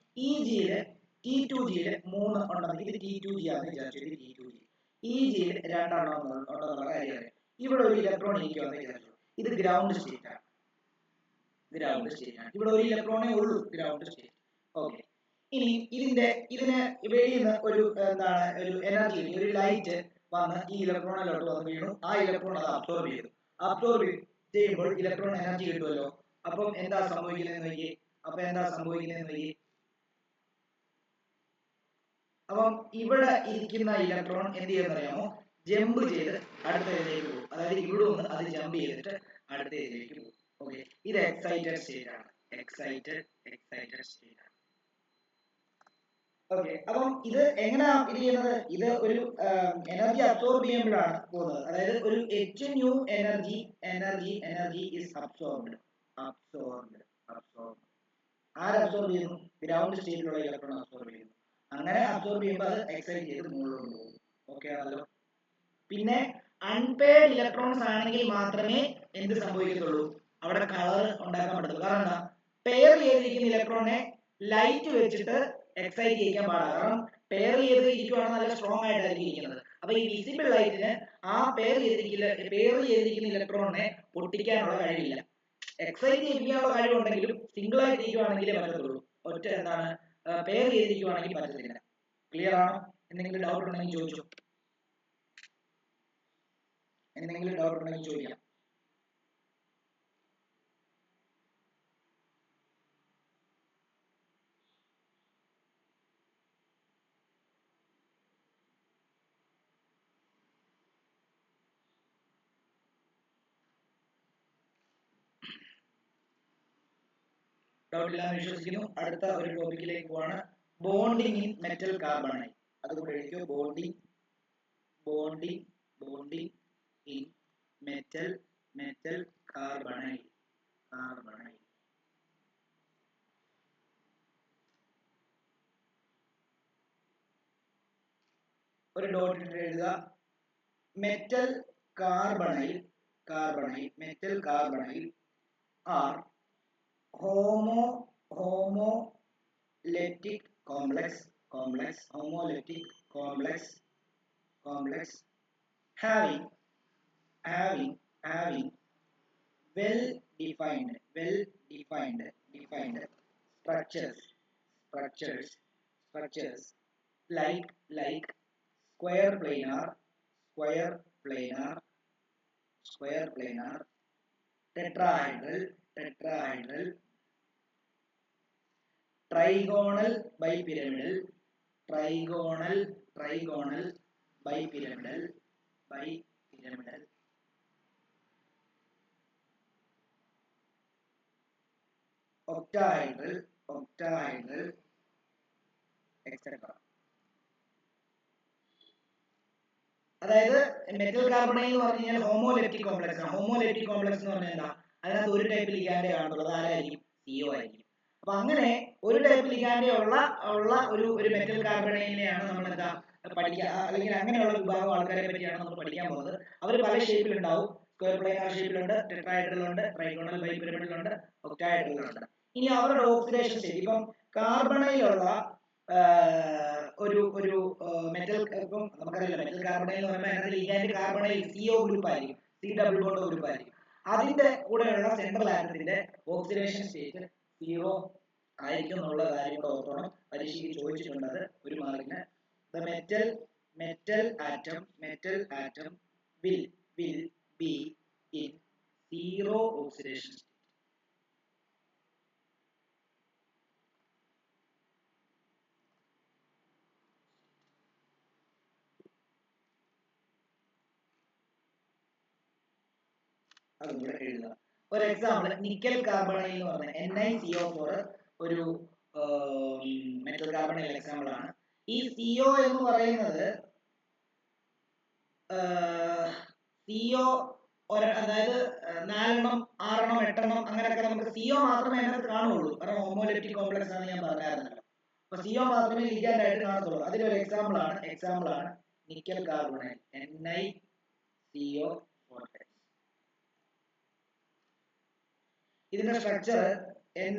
EGയില് T2Gയില് 3 ഉണ്ടെങ്കിൽ ഇത് T2G ആണെന്ന് വിചാരിച്ചു. ഇത് T2G. EGയിൽ 2 ഉണ്ടെന്നുള്ള കാര്യം. ഇവിടെ ഒരു ഇലക്ട്രോൺ ഇരിക്കുമെന്ന് വിചാരിച്ചു. ഇത് ഗ്രൗണ്ട് സ്റ്റേറ്റ് ആണ്. ഗ്രൗണ്ട് സ്റ്റേറ്റ് ആണ്. ഇവിടെ ഒരു ഇലക്ട്രോണേ ഉള്ളൂ, ഗ്രൗണ്ട് സ്റ്റേറ്റ്. ഓക്കെ, ഇനി ഇതിന് വെളിയിൽ നിന്ന് ഒരു എന്താണ് ഒരു എനർജി, ഒരു ലൈറ്റ് വന്ന് ഈ ഇലക്ട്രോണിലോട്ട് വന്ന് വീണു. ആ ഇലക്ട്രോൺ അത് അബ്സോർബ് ചെയ്തു. അബ്സോർബ് ചെയ്യുമ്പോൾ ഇലക്ട്രോൺ എനർജി കിട്ടുമല്ലോ. അപ്പം എന്താ സംഭവിക്കുന്നതെന്ന് നോക്കി. അപ്പം ഇവിടെ ഇരിക്കുന്ന ഇലക്ട്രോൺ എന്ത് ചെയ്യുന്ന അറിയാമോ? ജമ്പ് ചെയ്ത് അടുത്ത ഇതിലേക്ക് പോകും. അതായത് ഇവിടെ നിന്ന് അത് ജമ്പ് ചെയ്തിട്ട് അടുത്ത ഇതിലേക്ക് പോകും. ഓക്കെ, ഇത് എക്സൈറ്റഡ് സ്റ്റേറ്റ് ആണ്. എക്സൈറ്റഡ് സ്റ്റേറ്റ് ആണ്. ഓക്കെ, അപ്പം ഇത് എങ്ങനെയാ ഇത് ചെയ്യുന്നത്? ഇത് ഒരു എനർജി അബ്സോർബ് ചെയ്യുമ്പോഴാണ് പോകുന്നത്. അതായത് ഒരു H എനർജി ഇസ് അബ്സോർബ്ഡ്. ആര് അബ്സോർബ് ചെയ്യുന്നു? ഗ്രൗണ്ട് സ്റ്റേറ്റിലുള്ള ഇലക്ട്രോൺ അബ്സോർബ് ചെയ്യുന്നു. അങ്ങനെ അബ്സോർബ് ചെയ്യുമ്പോൾ അത് എക്സൈറ്റ് ചെയ്ത് മുകളിലോട്ട് പോകും. ഓക്കെ ആണല്ലോ. പിന്നെ അൺപെയർഡ് ഇലക്ട്രോൺസ് ആണെങ്കിൽ മാത്രമേ എന്ത് സംഭവിക്കത്തുള്ളൂ, അവിടെ കളർ ഉണ്ടാക്കാൻ പറ്റുള്ളൂ. കാരണം എന്താ, പെയർ ചെയ്തിരിക്കുന്ന ഇലക്ട്രോണിനെ ലൈറ്റ് വെച്ചിട്ട് എക്സൈറ്റ് ചെയ്യിക്കാൻ പാടില്ല. കാരണം പെയർ ചെയ്തിരിക്കുകയാണെങ്കിൽ നല്ല സ്ട്രോങ് ആയിട്ടായിരിക്കും ഇരിക്കുന്നത്. അപ്പൊ ഈ വിസിബിൾ ലൈറ്റിന് ആ പെയർ ചെയ്തിരിക്കുന്ന ഇലക്ട്രോണിനെ പൊട്ടിക്കാനുള്ള കഴിവില്ല. എക്സൈറ്റ് ചെയ്യിപ്പിക്കാനുള്ള കഴിവുണ്ടെങ്കിലും സിംഗിൾ ആയിട്ട് ഇരിക്കുവാണെങ്കിലേ പറ്റത്തുള്ളൂ. ഒറ്റ എന്താണ് പെയർ ചെയ്തിരിക്കുവാണെങ്കിൽ പറ്റത്തില്ല. ക്ലിയർ ആണോ? എന്തെങ്കിലും ഡൗട്ട് ഉണ്ടെങ്കിൽ ചോദിച്ചോ. ചോദിക്കാം. ഡൗട്ട് ഇല്ലാന്ന് വിശ്വസിക്കുന്നു. അടുത്ത ഒരു ടോപ്പിക്കിലേക്ക് പോവാണ്. Bonding in metal carbonyl. അതുകൊണ്ട് എഴുതിക്കോ, ബോണ്ടിങ് ഇൻ മെറ്റൽ കാർബണൈൽ. ഒരു ഡോട്ട് ഇട്ട് എഴുതുക. Metal carbonyl are homoleptic complex having well defined structures like square planar, tetrahedral, trigonal, bipyramidal, octahedral, etc. അതായത് മെറ്റൽ കാർബണൈൽ എന്ന് പറഞ്ഞു കഴിഞ്ഞാൽ ഹോമോലെപ്റ്റിക് കോംപ്ലക്സ് ആണ്. ഹോമോലെപ്റ്റിക് കോംപ്ലക്സ് എന്ന് പറഞ്ഞാൽ എന്താ? അതിനകത്ത് ഒരു ടൈപ്പ് ലിഗാൻഡേ കാണുള്ളൂ. ആരായിരിക്കും? CO ആയിരിക്കും. അപ്പൊ അങ്ങനെ ഒരു ടൈപ്പ് ലിഗാൻഡേ ഉള്ള ഒരു മെറ്റൽ കാർബണൈലിനെയാണ് നമ്മൾ എന്താ പഠിക്കുക, അല്ലെങ്കിൽ അങ്ങനെയുള്ള വിഭാഗം ആൾക്കാരെ പറ്റിയാണ് നമ്മൾ പഠിക്കാൻ പോകുന്നത്. അവർ പല ഷേപ്പിലുണ്ടാവും. സ്ക്വയർ പ്ലെയിനാർ ഷേപ്പിലുണ്ട്, ടെട്രാഹെഡ്രലുണ്ട്, ട്രൈഗോണൽ ബൈപിരമിഡലുണ്ട്, ഒക്ടാഹെഡ്രലുണ്ട്. ഇനി അവരുടെ ഓക്സിഡേഷൻ സ്റ്റേറ്റ്, ഇപ്പം കാർബണൈലുള്ള ഒരു മെറ്റൽ, ഇപ്പം നമുക്കറിയില്ല മെറ്റൽ കാർബണൈൽ എന്ന് പറയുമ്പോൾ അതിനകത്ത് ലിഗാൻഡ് കാർബണൈൽ CO ഗ്രൂപ്പ് ആയിരിക്കും, C ഡബിൾ ബോണ്ട് ഗ്രൂപ്പ് ആയിരിക്കും. അതിന്റെ കൂടെയുള്ള സെൻട്രൽ ആറ്റത്തിന്റെ ഓക്സിഡേഷൻ സ്റ്റേറ്റ് 0 ആയിരിക്കും എന്നുള്ള കാര്യം കൂടെ ഓർക്കണം. പരീക്ഷയ്ക്ക് ചോദിച്ചിട്ടുണ്ട് ഒരു മാർക്കിന്. The metal atom will be in 0 oxidation state. അതുകൂടെ എഴുതുക. ഒരു എക്സാമ്പിൾ, നിക്കൽ കാർബണൈൽ എന്ന് പറഞ്ഞ NiCO4 ഒരു മെറ്റൽ കാർബണൈൽ എക്സാമ്പിൾ ആണ്. ഈ CO എന്ന് പറയുന്നത് CO അതായത് 4 6 8 അങ്ങനെയൊക്കെ നമുക്ക് CO മാത്രമേ അതിനകത്ത് കാണുള്ളൂ. കാരണം ഹോമോലെപ്റ്റിക് കോംപ്ലക്സ് ആണ് ഞാൻ പറഞ്ഞായിരുന്നല്ലോ. അപ്പൊ CO മാത്രമേ ലിഗാൻഡ് ആയിട്ട് കാണത്തുള്ളൂ. അതിലൊരു എക്സാമ്പിൾ ആണ് നിക്കൽ കാർബണൈൽ NiCO4. ഇതിന്റെ സ്ട്രക്ചർ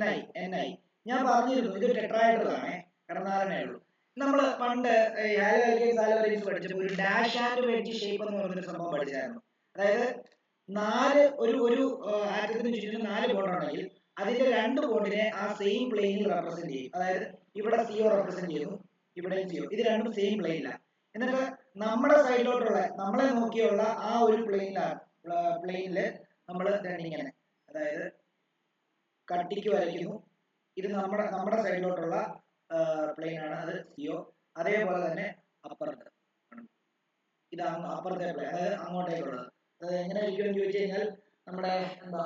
Ni ഞാൻ പറഞ്ഞിരുന്നു, ഇത് ടെട്രാഹെഡ്രൽ ആണ്, കിടന്നാലേ ഉള്ളൂ. നമ്മൾ പണ്ട് പഠിച്ചപ്പോൾ ഒരു ഡാഷ് ആൻഡ് വെഡ്ജ് ഷേപ്പ് എന്ന് പറഞ്ഞൊരു സംഭവം പഠിച്ചായിരുന്നു. അതായത് ഒരു ആറ്റത്തിന് ചുറ്റും 4 ബോണ്ട് ഉണ്ടെങ്കിൽ അതിന്റെ 2 ബോണ്ടിനെ ആ സെയിം പ്ലെയിനിൽ റെപ്രസെന്റ് ചെയ്യും. അതായത് ഇവിടെ CO റെപ്രസെന്റ് ചെയ്യുന്നു, ഇവിടെ CO, ഇത് രണ്ടും സെയിം പ്ലെയിനിലാണ്. എന്നിട്ട് നമ്മുടെ സൈഡിലോട്ടുള്ള നമ്മളെ നോക്കിയുള്ള ആ ഒരു പ്ലെയിനില് നമ്മൾ ഇങ്ങനെ, അതായത് കട്ടിക്ക് വരയ്ക്കുന്നു. ഇത് നമ്മുടെ സൈഡിലോട്ടുള്ള പ്ലെയിൻ ആണ്, അത് CO. അതേപോലെ തന്നെ അപ്പുറത്ത് ഇതാണ് അപ്പുറത്തെ പ്ലെയിൻ, അതായത് അങ്ങോട്ടേക്കുള്ളത്. അതായത് എങ്ങനെ ഇരിക്കുമെന്ന് ചോദിച്ചു കഴിഞ്ഞാൽ നമ്മുടെ എന്താ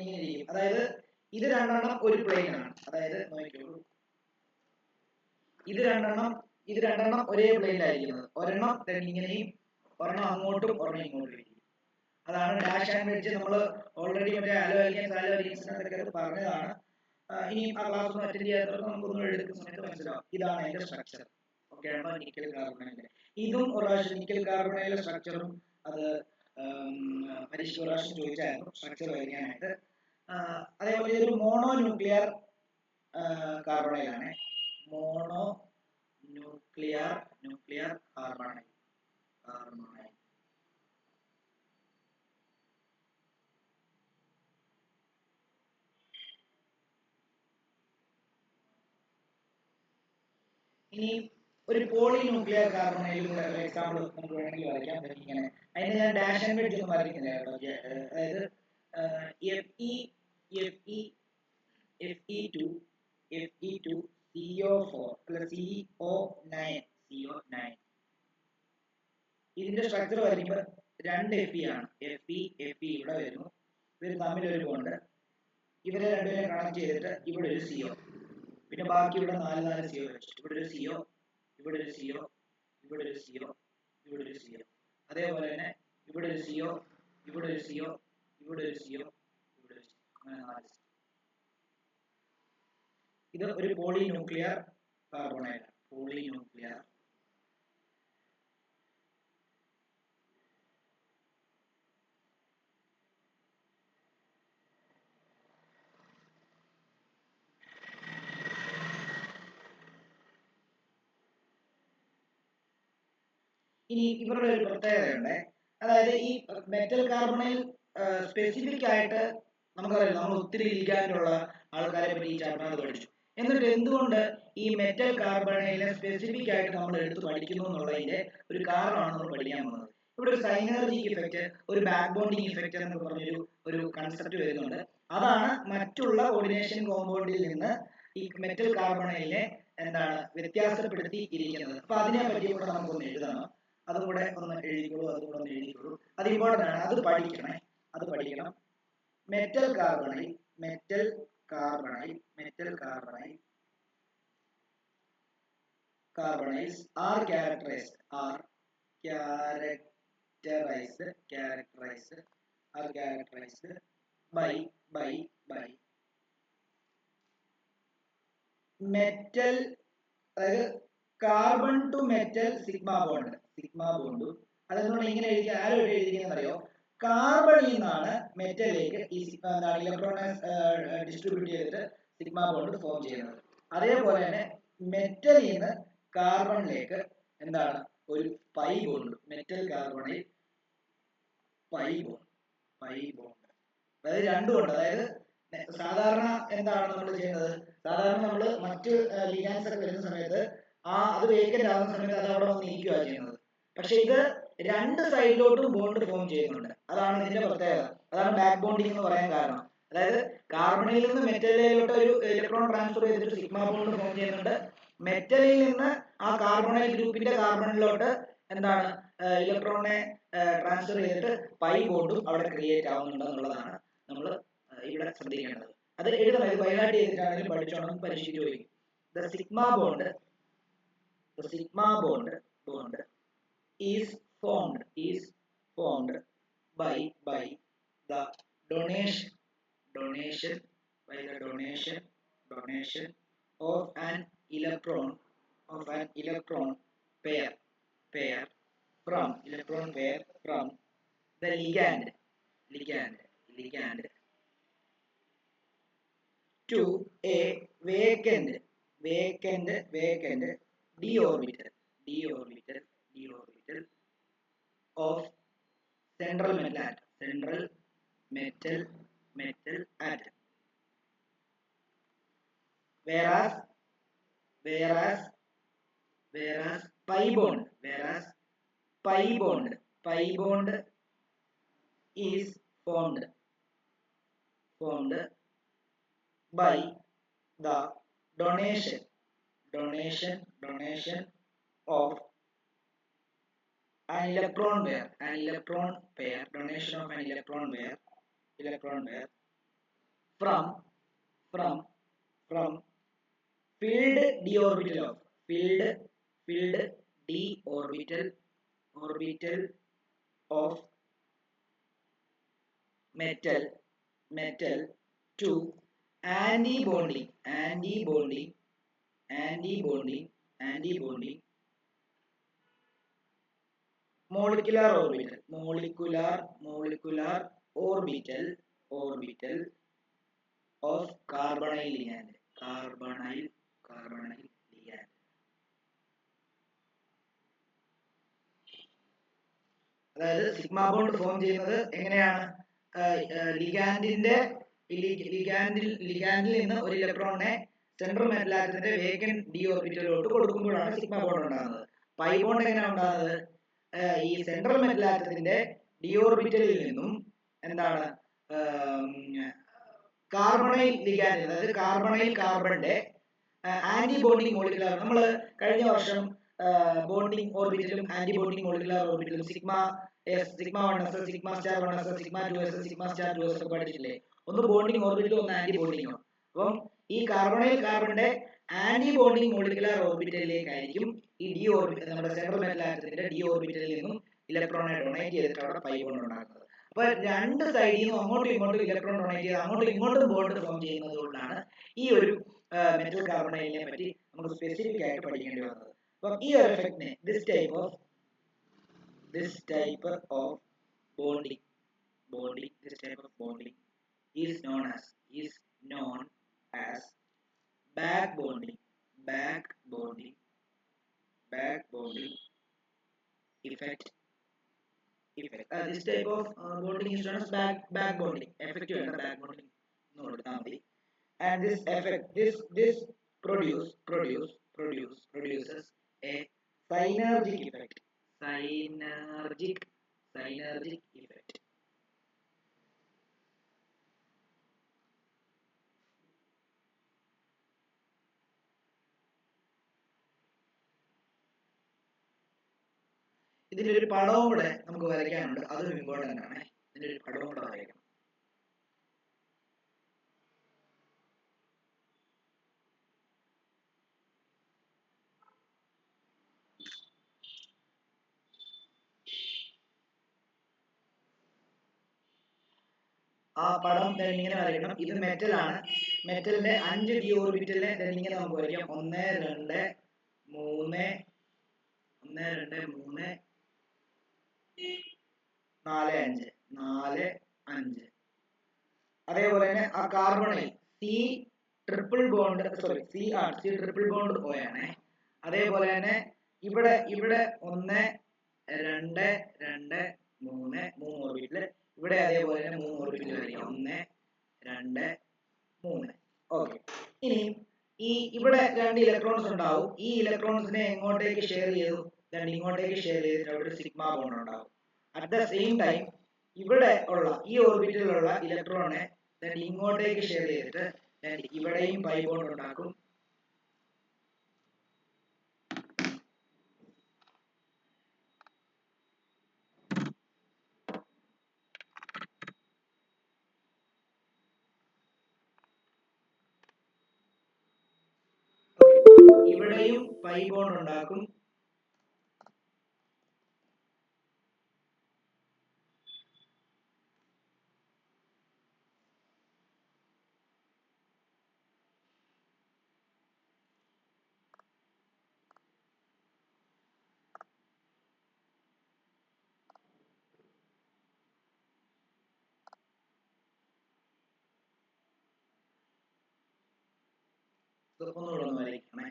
ഇങ്ങനെ ഇരിക്കും. അതായത് ഇത് 2 ഒരു പ്ലെയിൻ ആണ്. അതായത് നോക്കിക്കോളൂ, ഇത് 2 ഒരേ പ്ലെയിനിലായിരിക്കുന്നത്. ഒരെണ്ണം ഇങ്ങനെയും ഒരെണ്ണം അങ്ങോട്ടും ഒരെണ്ണം ഇങ്ങോട്ടും ഇരിക്കും. അതാണ് ഡാഷ് ആൻഡ് വെഡ്ജ്. നമ്മൾ ഓൾറെഡി മറ്റേ അലോഅലിയൻസിനൊക്കെ പറഞ്ഞതാണ്. ഇനിയും ആ ക്ലാസ് ഒന്നും അറ്റൻഡ് ചെയ്യാത്തവർക്ക് നമുക്കൊന്നും എടുക്കുന്ന സമയത്ത് മനസ്സിലാവും. ഇതാണ് അതിന്റെ സ്ട്രക്ചർ. ഓക്കെ ആണോ? നിക്കൽ കാർബണൈൽ ഇതും ഒരു പ്രാവശ്യം നിക്കൽ കാർബണൈലിന്റെ സ്ട്രക്ചറും അത് പരീക്ഷ ഒരു പ്രാവശ്യം ചോദിച്ചായിരുന്നു സ്ട്രക്ചർ വരയ്ക്കാനായിട്ട്. അതേപോലെ ഇതൊരു മോണോ ന്യൂക്ലിയർ കാർബണൈൽ ആണ്. Mono nuclear carbonyl. ഇനി ഒരു പോളി ന്യൂക്ലിയർ കാർബണൈൽ എക്സാമ്പിൾ നമുക്ക് വേണമെങ്കിൽ വരയ്ക്കാം. ഇങ്ങനെ അതിന് ഞാൻ ഡാഷ് ആൻഡ് വെഡ്ജ് ഒന്നും വരയ്ക്കുന്നില്ല കേട്ടോ. അതായത് Fe2 CO4 CO9. ഇതിന്റെ സ്ട്രക്ചർ വരയ്ക്കുമ്പോൾ 2 Fe ആണ്. Fe ഇവിടെ വരുന്നു, ഇവർ തമ്മിൽ ഒരു ബോണ്ട്. ഇവരെ രണ്ടുപേരെ കണക്ട് ചെയ്തിട്ട് ഇവിടെ ഒരു CO, പിന്നെ ബാക്കി ഇവിടെ 4 CO വെച്ചു. ഇവിടെ ഒരു CO, ഇവിടെ ഒരു CO, ഇവിടെ ഒരു CO, ഇവിടെ ഒരു CO. അതേപോലെ തന്നെ ഇവിടെ ഒരു CO, ഇവിടെ ഒരു CO, ഇവിടെ ഒരു CO, ഇവിടെ ഒരു CO. അങ്ങനെ 4 CO. ഇത് ഒരു പോളിന്യൂക്ലിയർ കാർബണൈഡ്. പോളിന്യൂക്ലിയർ ഇനി ഇവരുടെ ഒരു പ്രത്യേകതയുണ്ട്. അതായത് ഈ മെറ്റൽ കാർബണൈൽ സ്പെസിഫിക് ആയിട്ട് നമുക്കറിയാം, നമ്മൾ ഒത്തിരി ലിഗാൻഡുള്ള ആൾക്കാരെ പറ്റി ഈ ചാപ്റ്ററിനകത്ത് പഠിച്ചു. എന്നിട്ട് എന്തുകൊണ്ട് ഈ മെറ്റൽ കാർബണൈലിനെ സ്പെസിഫിക് ആയിട്ട് നമ്മൾ എടുത്ത് പഠിക്കുന്നു എന്നുള്ളതിന്റെ ഒരു കാരണമാണ് നമ്മൾ പഠിക്കാൻ പോകുന്നത്. ഇവിടെ ഒരു സൈനർജിക് ഇഫക്റ്റ്, ഒരു ബാക്ക് ബോണ്ടിങ് ഇഫക്റ്റ് എന്നൊക്കെ പറഞ്ഞൊരു കൺസെപ്റ്റ് വരുന്നുണ്ട്. അതാണ് മറ്റുള്ള കോർഡിനേഷൻ കോമ്പൗണ്ടിൽ നിന്ന് ഈ മെറ്റൽ കാർബണൈലിനെ എന്താണ് വ്യത്യാസപ്പെടുത്തി ഇരിക്കുന്നത്. അപ്പൊ അതിനെ പറ്റി കൂടെ നമുക്കൊന്ന് എഴുതണം. അതും കൂടെ ഒന്ന് എഴുതിക്കോളൂ, അതുകൂടെ ഒന്ന് എഴുതിക്കോളൂ. അത് ഇമ്പോർട്ടൻ്റ് ആണ്, അത് പഠിക്കണം. Metal carbonyl carbonyls are characterized by metal, അതായത് carbon to metal sigma bond. അതെന്തുകൊണ്ട് ഇങ്ങനെ എഴുതിയെന്നറിയോ? കാർബണിൽ നിന്നാണ് മെറ്റലിലേക്ക് ഈ ഇലക്ട്രോണെ ഡിസ്ട്രിബ്യൂട്ട് ചെയ്തിട്ട് സിഗ്മ ബോണ്ട് ഫോം ചെയ്യുന്നത്. അതേപോലെ തന്നെ മെറ്റലിൽ നിന്ന് കാർബണിലേക്ക് എന്താണ് ഒരു pi bond, metal carbonyl pi bond. അതായത് രണ്ടുമുണ്ട്. അതായത് സാധാരണ എന്താണ് നമ്മൾ ചെയ്യുന്നത്? സാധാരണ നമ്മൾ മറ്റ് ലിഗാൻസ് ഒക്കെ വരുന്ന സമയത്ത് അത് വേക്കന്റ് ആവുന്ന സമയത്ത് അത് അവിടെ വന്ന് ഇരിക്കുക ചെയ്യുന്നത്. പക്ഷെ ഇത് രണ്ട് സൈഡിലോട്ടും ബോണ്ട് ഫോം ചെയ്യുന്നുണ്ട്. അതാണ് ഇതിന്റെ പ്രത്യേകത. അതാണ് ബാക്ക് ബോണ്ടിങ് എന്ന് പറയാൻ കാരണം. അതായത് കാർബണിൽ നിന്ന് മെറ്റലിലോട്ട് ഒരു ഇലക്ട്രോൺ ട്രാൻസ്ഫർ ചെയ്തിട്ട് സിഗ്മ ബോണ്ട് ഫോം ചെയ്യുന്നുണ്ട്. മെറ്റലിൽ നിന്ന് ആ കാർബണൈൽ ഗ്രൂപ്പിന്റെ കാർബണിലോട്ട് എന്താണ് ഇലക്ട്രോണിനെ ട്രാൻസ്ഫർ ചെയ്തിട്ട് പൈ ബോണ്ടും അവിടെ ക്രിയേറ്റ് ആവുന്നുണ്ട് എന്നുള്ളതാണ് നമ്മൾ ഇവിടെ ശ്രദ്ധിക്കേണ്ടത്. അത് എഴുതണം, ഇത് ബൈഹാർട്ട് ചെയ്തിട്ടാണെങ്കിലും പഠിച്ചോണം, പരീക്ഷയ്ക്ക് ചോദിക്കും. The sigma bond is formed by the donation of an electron pair from the ligand to a vacant d orbital of central metal atom. Whereas pi bond is formed by the donation of an electron pair from filled d orbital of metal to anti-bonding molecular orbital of carbonyl ligand. അതായത് സിഗ്മ ബോണ്ട് ഫോം ചെയ്യുന്നത് എങ്ങനെയാണ്? ലിഗാൻഡിൽ നിന്ന് ഒരു ഇലക്ട്രോണിനെ സെൻട്രൽ മെറ്റൽ ആറ്റത്തിന്റെ വേക്കന്റ് ഡി ഓർബിറ്റലിലോട്ട് കൊടുക്കുമ്പോഴാണ് സിഗ്മ ബോണ്ട് ഉണ്ടാകുന്നത്. പൈ ബോണ്ട് എങ്ങനെയാണ് ഉണ്ടാകുന്നത്? ഈ സെൻട്രൽ മെറ്റൽ ആറ്റത്തിന്റെ ഡി ഓർബിറ്റലിൽ നിന്നും എന്താണ് കാർബണൈൽ ലിഗാൻഡ്, അതായത് കാർബണിന്റെ ആന്റി ബോണ്ടിങ് മോളിക്കുലർ. നമ്മൾ കഴിഞ്ഞ വർഷം ബോണ്ടിങ് ഓർബിറ്റലും ആന്റി ബോണ്ടിങ് മോളിക്കുലർ ഓർബിറ്റലും sigma sigma 1s sigma star 1s sigma 2s sigma star 2s ഒക്കെ പഠിച്ചില്ലേ? ഒന്ന് ബോണ്ടിങ് ഓർബിറ്റൽ, ഒന്ന് ആന്റി ബോണ്ടിങ്. അപ്പം ഈ കാർബണൈൽ കാർബണിന്റെ ആന്റി ബോണ്ടിങ് മോളിക്കുലാർ ഓർബിറ്റലിലേക്കായിരിക്കും ഈ ഡി ഓർബിറ്റൽ, നമ്മുടെ സെൻട്രൽ മെറ്റൽ ആറ്റത്തിന്റെ ഡി ഓർബിറ്റലിൽ നിന്നും ഇലക്ട്രോണെ ഡൊണേറ്റ് ചെയ്തിട്ട് അവിടെ പൈ ബോണ്ട് ഉണ്ടാക്കുന്നത്. അപ്പൊ രണ്ട് സൈഡിൽ നിന്നും അങ്ങോട്ടും ഇങ്ങോട്ടും ഇലക്ട്രോൺ ഡൊണേറ്റ് ചെയ്ത് അങ്ങോട്ടും ഇങ്ങോട്ടും ബോണ്ട് ഫോം ചെയ്യുന്നത് കൊണ്ടാണ് ഈ ഒരു മെറ്റൽ കാർബണൈലിനെ പറ്റി നമുക്ക് സ്പെസിഫിക് ആയിട്ട് പഠിക്കേണ്ടി വന്നത്. അപ്പം ഈ ഒരു എഫക്റ്റിനെ this type of bonding is known as back bonding effect. This type of bonding is known as back bonding effect. Back bonding and this effect this produces a synergic effect. Synergic effect. ഇതിന്റെ ഒരു പടവും കൂടെ നമുക്ക് വരയ്ക്കാനുണ്ട്, അതും ഇമ്പോർട്ടന്റ് ആണ്. ഇതിന്റെ ഒരു പടവും കൂടെ വരയ്ക്കണം. ആ പടം ഇങ്ങനെ വരയ്ക്കണം. ഇത് മെറ്റൽ ആണ്. മെറ്റലിന്റെ 5 ഡി ഓർബിറ്റലിനെ ഇങ്ങനെ നമുക്ക് വരയ്ക്കാം. 1 2 3 4 5. അതേപോലെ തന്നെ ആ കാർബണിൽ സി ട്രിപ്പിൾ ബോണ്ട് ഓ ആണ്. അതേപോലെ തന്നെ ഇവിടെ 1 2 3 ഓർബിറ്റില്, ഇവിടെ അതേപോലെ തന്നെ 3 ഓർബിറ്റിൽ വരയ്ക്കാം. 1 2 3. ഓക്കെ. ഇനി ഇവിടെ 2 ഇലക്ട്രോൺസ് ഉണ്ടാവും. ഈ ഇലക്ട്രോൺസിനെ എങ്ങോട്ടേക്ക് ഷെയർ ചെയ്തു? ഇങ്ങോട്ടേക്ക് ഷെയർ ചെയ്തിട്ട് അവിടെ ഒരു സിഗ്മ ബോണ്ട് ഉണ്ടാവും. അറ്റ് ദ സെയിം ടൈം ഇവിടെ ഉള്ള ഈ ഓർബിറ്റിലുള്ള ഇലക്ട്രോണിനെ ഇങ്ങോട്ടേക്ക് ഷെയർ ചെയ്തിട്ട് ഇവിടെയും പൈ ബോണ്ട് ഉണ്ടാക്കും. ഇവിടെയും പൈ ബോണ്ട് ഉണ്ടാക്കും. ഒന്നുകൂടെ ഒന്ന് വരയ്ക്കണേ.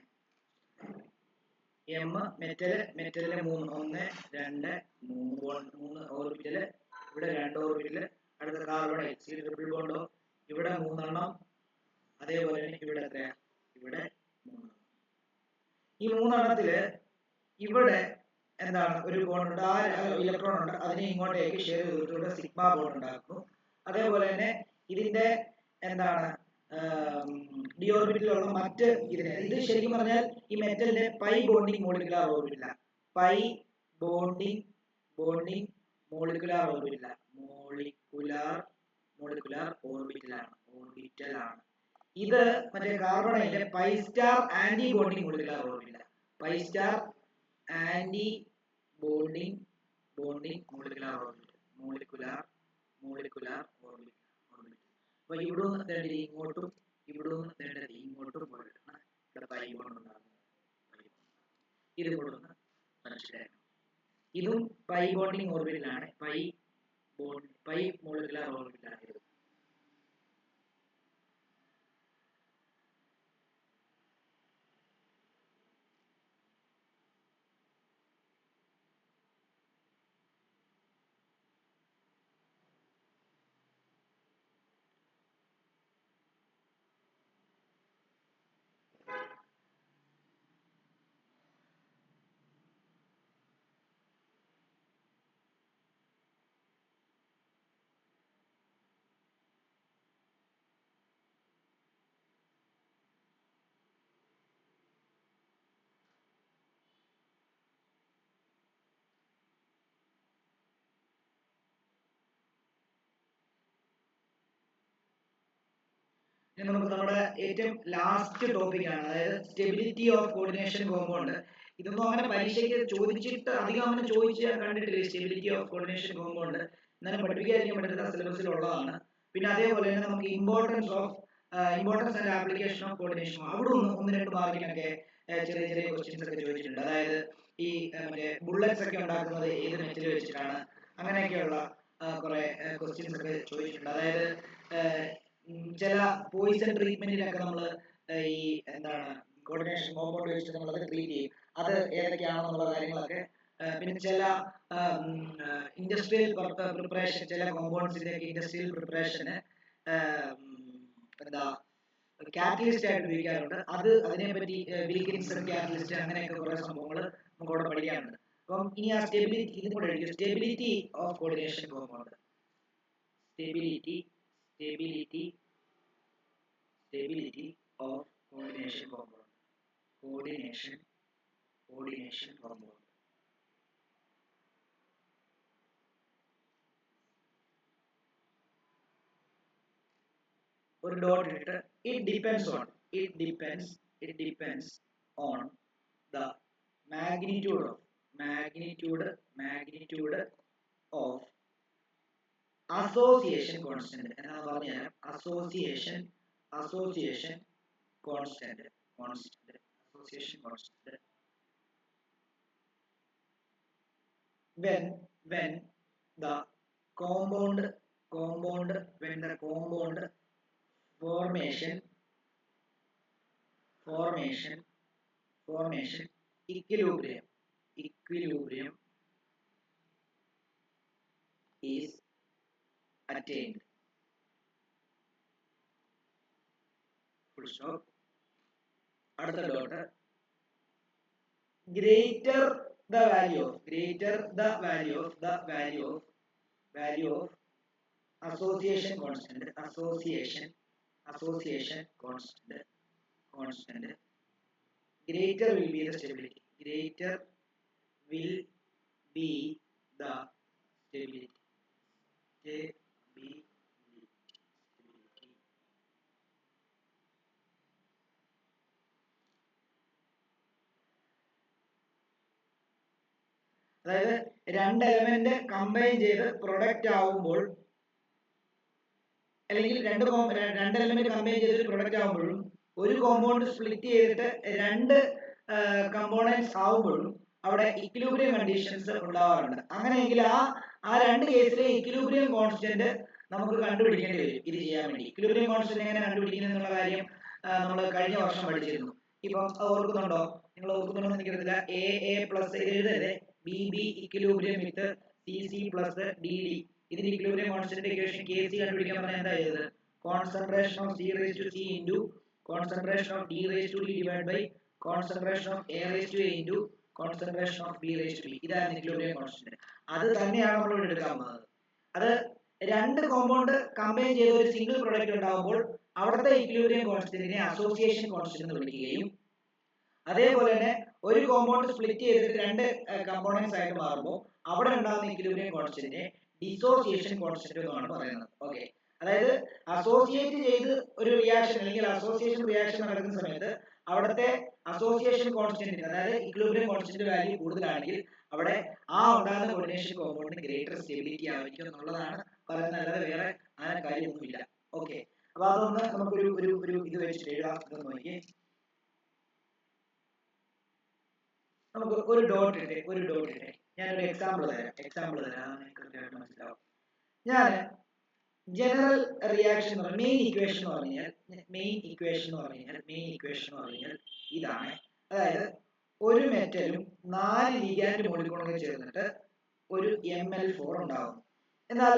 എം മെറ്റല് 1 2 3 ഓർബിറ്റല്, ഇവിടെ 2 ഓർബിറ്റല്. അടുത്ത കാർബൺ സി ട്രിപ്പിൾ ബോണ്ടോ, ഇവിടെ 3 എണ്ണം. അതേപോലെ തന്നെ ഇവിടെ എത്രയാ? ഇവിടെ 3. ഈ 3 എണ്ണത്തില് ഇവിടെ എന്താണ്? ഒരു ബോണ്ട് ഉണ്ട്, ആ ഇലക്ട്രോൺ ഉണ്ട്. അതിനെ ഇങ്ങോട്ടേക്ക് ഷെയർ ചെയ്തിട്ട് സിഗ്മ ബോണ്ട് ഉണ്ടാക്കുന്നു. അതേപോലെ തന്നെ ഇതിന്റെ എന്താണ് ഡി ഓർബിറ്റിലുള്ള മറ്റ് ഇത് ശരിക്കും പറഞ്ഞാൽ ഈ മെറ്റലിന്റെ പൈ ബോണ്ടിങ് മോളിക്കുലാർ ഓർബിറ്റില്ല. പൈ ബോണ്ടിങ് മോളിക്കുലാർ ഓർബിറ്റില്ല. മോളിക്കുലാർ ഓർബിറ്റലാണ്. ഇത് മറ്റേ കാർബണിന്റെ pi star anti bonding molecular ഓർബിറ്റില്ല. Pi star anti bonding molecular orbit. അപ്പൊ ഇവിടെ നിന്ന് തേണ്ടത് ഇങ്ങോട്ടും, ഇവിടെ നിന്ന് തേണ്ടത് ഇങ്ങോട്ടും പോയിട്ടാണ് ഇവിടെ പൈ ബോണ്ട് ഉണ്ടാകുന്നത്. ഇത് കൊണ്ടൊന്ന് മനസ്സിലാക്കണം. ഇതും പൈ ബോണ്ടിങ് ഓർബിറ്റിലാണ്. പൈ മോളിക്കുലാർ ഓർബിറ്റിലാണ് ഇത്. നമുക്ക് നമ്മുടെ ഏറ്റവും ലാസ്റ്റ് ടോപ്പിക്കാണ്, അതായത് സ്റ്റെബിലിറ്റി ഓഫ് കോർഡിനേഷൻ കോമ്പൗണ്ട്. ഇതൊന്നും അങ്ങനെ പരീക്ഷയ്ക്ക് ചോദിച്ചിട്ട് അധികം അങ്ങനെ ചോദിച്ച് ഞാൻ കണ്ടിട്ടില്ല. സ്റ്റെബിലിറ്റി ഓഫ് കോർഡിനേഷൻ കോമ്പൗണ്ട് എന്നാലും പഠിപ്പിക്കാതിരിക്കാൻ പറ്റുന്ന സിലബസിലുള്ളതാണ്. പിന്നെ അതേപോലെ തന്നെ നമുക്ക് importance and application of coordination, അവിടെ ഒന്ന് രണ്ട് മാർക്കിനൊക്കെ ചെറിയ ചെറിയ ക്വസ്റ്റ്യൻസ് ഒക്കെ ചോദിച്ചിട്ടുണ്ട്. അതായത് ഈ മറ്റേ ബുള്ളറ്റ്സ് ഒക്കെ ഉണ്ടാക്കുന്നത് ഏത് മെറ്റീരിയൽ വെച്ചിട്ടാണ്, അങ്ങനെയൊക്കെയുള്ള കുറെ ക്വസ്റ്റ്യൻസ് ഒക്കെ ചോദിച്ചിട്ടുണ്ട്. അതായത് ചില പോയിസൺ ട്രീറ്റ്മെന്റിലൊക്കെ നമ്മൾ ഈ എന്താണ് കോർഡിനേഷൻ കോമ്പൗണ്ട് വെച്ചിട്ട് നമ്മൾ അത് ട്രീറ്റ് ചെയ്യും. അത് ഏതൊക്കെയാണെന്നുള്ള കാര്യങ്ങളൊക്കെ, പിന്നെ ചില ഇൻഡസ്ട്രിയൽ പ്രിപ്പറേഷൻ, ചില കോമ്പൗണ്ട്സിന്റെ ഇൻഡസ്ട്രിയൽ പ്രിപ്പറേഷന് എന്താ കാറ്റലിസ്റ്റ് ആയിട്ട് ഉപയോഗിക്കാറുണ്ട്. അതിനെപ്പറ്റി വിൽക്കിൻസൺ കാറ്റലിസ്റ്റ് അങ്ങനെയൊക്കെ കുറെ സംഭവങ്ങൾ നമുക്ക് അവിടെ പഠിക്കാറുണ്ട്. അപ്പം ഇനി ആ സ്റ്റെബിലിറ്റി ഇതും കൂടെ എഴുതി, stability of coordination compound, stability of coordination compound, coordination compound. ഒരു ഡോട്ട് ഇട്ട് it depends on the magnitude of association constant. എന്നാ പറഞ്ഞാൽ association constant when the compound formation equilibrium is attained. Full stop. അടുത്ത dot, greater the value of association constant greater will be the stability. അതായത് രണ്ട് എലമെന്റ് കമ്പൈൻ ചെയ്ത് പ്രൊഡക്റ്റ് ആവുമ്പോൾ, അല്ലെങ്കിൽ രണ്ട് എലമെന്റ് കമ്പൈൻ ചെയ്ത് പ്രൊഡക്റ്റ് ആവുമ്പോഴും ഒരു കോമ്പൗണ്ട് സ്പ്ലിറ്റ് ചെയ്തിട്ട് രണ്ട് കമ്പോണൻസ് ആവുമ്പോഴും അവിടെ ഇക്വിലിബ്രിയം കണ്ടീഷൻസ് ഉണ്ടാവാറുണ്ട്. അങ്ങനെയെങ്കിൽ ആ രണ്ട് കേസിലെ ഇക്വിലിബ്രിയം കോൺസ്റ്റന്റ് നമുക്ക് കണ്ടുപിടിക്കേണ്ടി വരും. ഇത് ചെയ്യാൻ വേണ്ടി ഇക്വിലിബ്രിയം കോൺസ്റ്റന്റ് എങ്ങനെ കണ്ടുപിടിക്കുന്നത് എന്നുള്ള കാര്യം നമ്മൾ കഴിഞ്ഞ വർഷം പഠിച്ചിരുന്നു. ഇപ്പം ഓർക്കുന്നുണ്ടോ? നിങ്ങൾ ഓർക്കുന്നുണ്ടോ എന്ന് എനിക്കറിയില്ല. എ പ്ലസ് എഴുതരുത്, B equilibrium with C plus D. ഇതിന്റെ ഇക്വിലിബ്രിയം കോൺസ്റ്റന്റ് ഇക്വേഷൻ Kc കണ്ടുപിടിക്കാൻ പറഞ്ഞാൽ എന്താ ചെയ്തത്? Concentration of C raised to C into concentration of D raised to D divided by concentration of A raised to A into concentration of B raised to B. ഇതാണ് ഇക്വിലിബ്രിയം കോൺസ്റ്റന്റ്. അത് തന്നെയാണ് നമ്മൾ ഇവിടെ എടുക്കാൻ പോകുന്നത്. അത് രണ്ട് കോമ്പൗണ്ട് കമ്പൈൻ ചെയ്ത ഒരു സിംഗിൾ പ്രൊഡക്റ്റ് ഉണ്ടാകുമ്പോൾ അവിടുത്തെ ഇക്വിലിബ്രിയം കോൺസ്റ്റന്റിനെ അസോസിയേഷൻ കോൺസ്റ്റന്റ് എന്ന് വിളിക്കുകയും, അതേപോലെ തന്നെ ഒരു കോമ്പൗണ്ട് സ്പ്ലിറ്റ് ചെയ്തിട്ട് രണ്ട് കമ്പോണൻസ് ആയിട്ട് മാറുമ്പോൾ അവിടെ ഉണ്ടാകുന്ന ഇക്വിലിബ്രിയം കോൺസ്റ്റന്റിനെ ഡിസോസിയേഷൻ കോൺസ്റ്റന്റ് എന്നാണ് പറയുന്നത്. ഓക്കെ, അതായത് അസോസിയേറ്റ് ചെയ്ത് ഒരു റിയാക്ഷൻ അല്ലെങ്കിൽ അസോസിയേഷൻ റിയാക്ഷൻ നടക്കുന്ന സമയത്ത് അവിടുത്തെ അസോസിയേഷൻ കോൺസ്റ്റന്റ്, അതായത് ഇക്വിലിബ്രിയം കോൺസ്റ്റന്റ് വാല്യൂ കൂടുതലാണെങ്കിൽ അവിടെ ആ ഉണ്ടാകുന്ന കോർഡിനേഷൻ കോമ്പൗണ്ടിന് ഗ്രേറ്റർ സ്റ്റെബിലിറ്റി ആയിരിക്കും എന്നുള്ളതാണ് പറയുന്നത്. അല്ലാതെ വേറെ അങ്ങനെ കാര്യമൊന്നുമില്ല. ഓക്കെ, അപ്പൊ അതൊന്ന് നമുക്കൊരു ഇത് വെച്ചിട്ട് എഴുതാം. ഇതൊന്ന് നോക്കിയേ, നമുക്ക് ഒരു ഡോട്ട് ഇട്ടേ ഞാനൊരു എക്സാമ്പിൾ തരാം, കൃത്യമായിട്ട് മനസ്സിലാവും. ഞാൻ ജനറൽ റിയാക്ഷൻ മെയിൻ ഇക്വേഷൻ എന്ന് പറഞ്ഞാൽ ഇതാണ്. അതായത് ഒരു മെറ്റലും 4 ലിഗാൻഡ് മോളിക്യൂളുകൾ ചേർന്നിട്ട് ഒരു Ml4 ഉണ്ടാകും. എന്നാൽ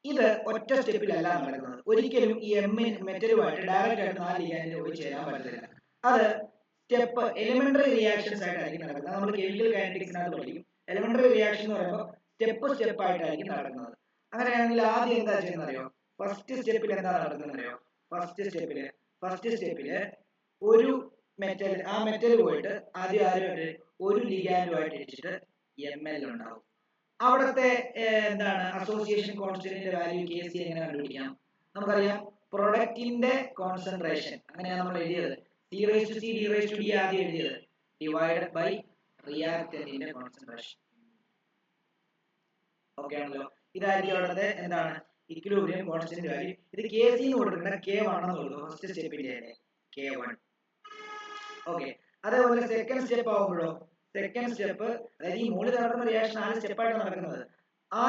ഇത് ഒറ്റ സ്റ്റെപ്പിലല്ല നടക്കുന്നത്. ഒരിക്കലും ഈ മെറ്റലുമായിട്ട് ഡയറക്റ്റ് ആയിട്ട് 4 ലിഗാൻഡിൽ പോയി ചേരാൻ പറ്റില്ല. അത് സ്റ്റെപ്പ് എലിമെന്ററി റിയാക്ഷൻസ് ആയിട്ടായിരിക്കും നടക്കുന്നത്. നമ്മൾ കെമിക്കൽ കൈനറ്റിക്സിനകത്ത് പഠിക്കും. എലിമെന്ററി റിയാക്ഷൻ എന്ന് പറയുമ്പോൾ സ്റ്റെപ്പ് ആയിട്ടായിരിക്കും നടക്കുന്നത്. അങ്ങനെയാണെങ്കിൽ ആദ്യം എന്താ ചെയ്യുന്നത് അറിയോ? ഫസ്റ്റ് സ്റ്റെപ്പിൽ എന്താ നടക്കുന്നത് അറിയോ? ഫസ്റ്റ് സ്റ്റെപ്പില് ഒരു മെറ്റൽ, ആ മെറ്റൽ പോയിട്ട് ആദ്യം ഒരു ലിഗാൻഡുമായിട്ട് ഇടിച്ചിട്ട് Ml ഉണ്ടാവും. അവിടുത്തെ എന്താണ് അസോസിയേഷൻ കോൺസ്റ്റന്റിന്റെ വാല്യൂ Kc എങ്ങനെ കണ്ടുപിടിക്കാം? നമുക്കറിയാം, പ്രൊഡക്റ്റിന്റെ കോൺസെൻട്രേഷൻ അങ്ങനെയാണ് നമ്മൾ എഴുതിയത്. C raised to C D raised to D ആദ്യം എഴുതിയത് ഡിവൈഡഡ് ബൈ റിയാക്ടന്റിന്റെ കോൺസെൻട്രേഷൻ. ഓക്കെ ആണല്ലോ. ഇതായിരിക്കും അവിടുത്തെ എന്താണ് ഇക്വിലിബ്രിയം കോൺസ്റ്റന്റ് വാല്യൂ. ഇത് Kc എന്ന് കൊടുക്കണ്ട K1 എന്ന് കൊടുക്കും ഫസ്റ്റ് സ്റ്റെപ്പിന്റെ K1. ഓക്കെ. അതേപോലെ സെക്കൻഡ് സ്റ്റെപ്പ് ആവുമ്പോഴോ സെക്കൻഡ് സ്റ്റെപ്പ് അതായത് ഈ മുകളിൽ നടക്കുന്ന റിയാക്ഷൻ 4 സ്റ്റെപ്പായിട്ട് നടക്കുന്നത്. ആ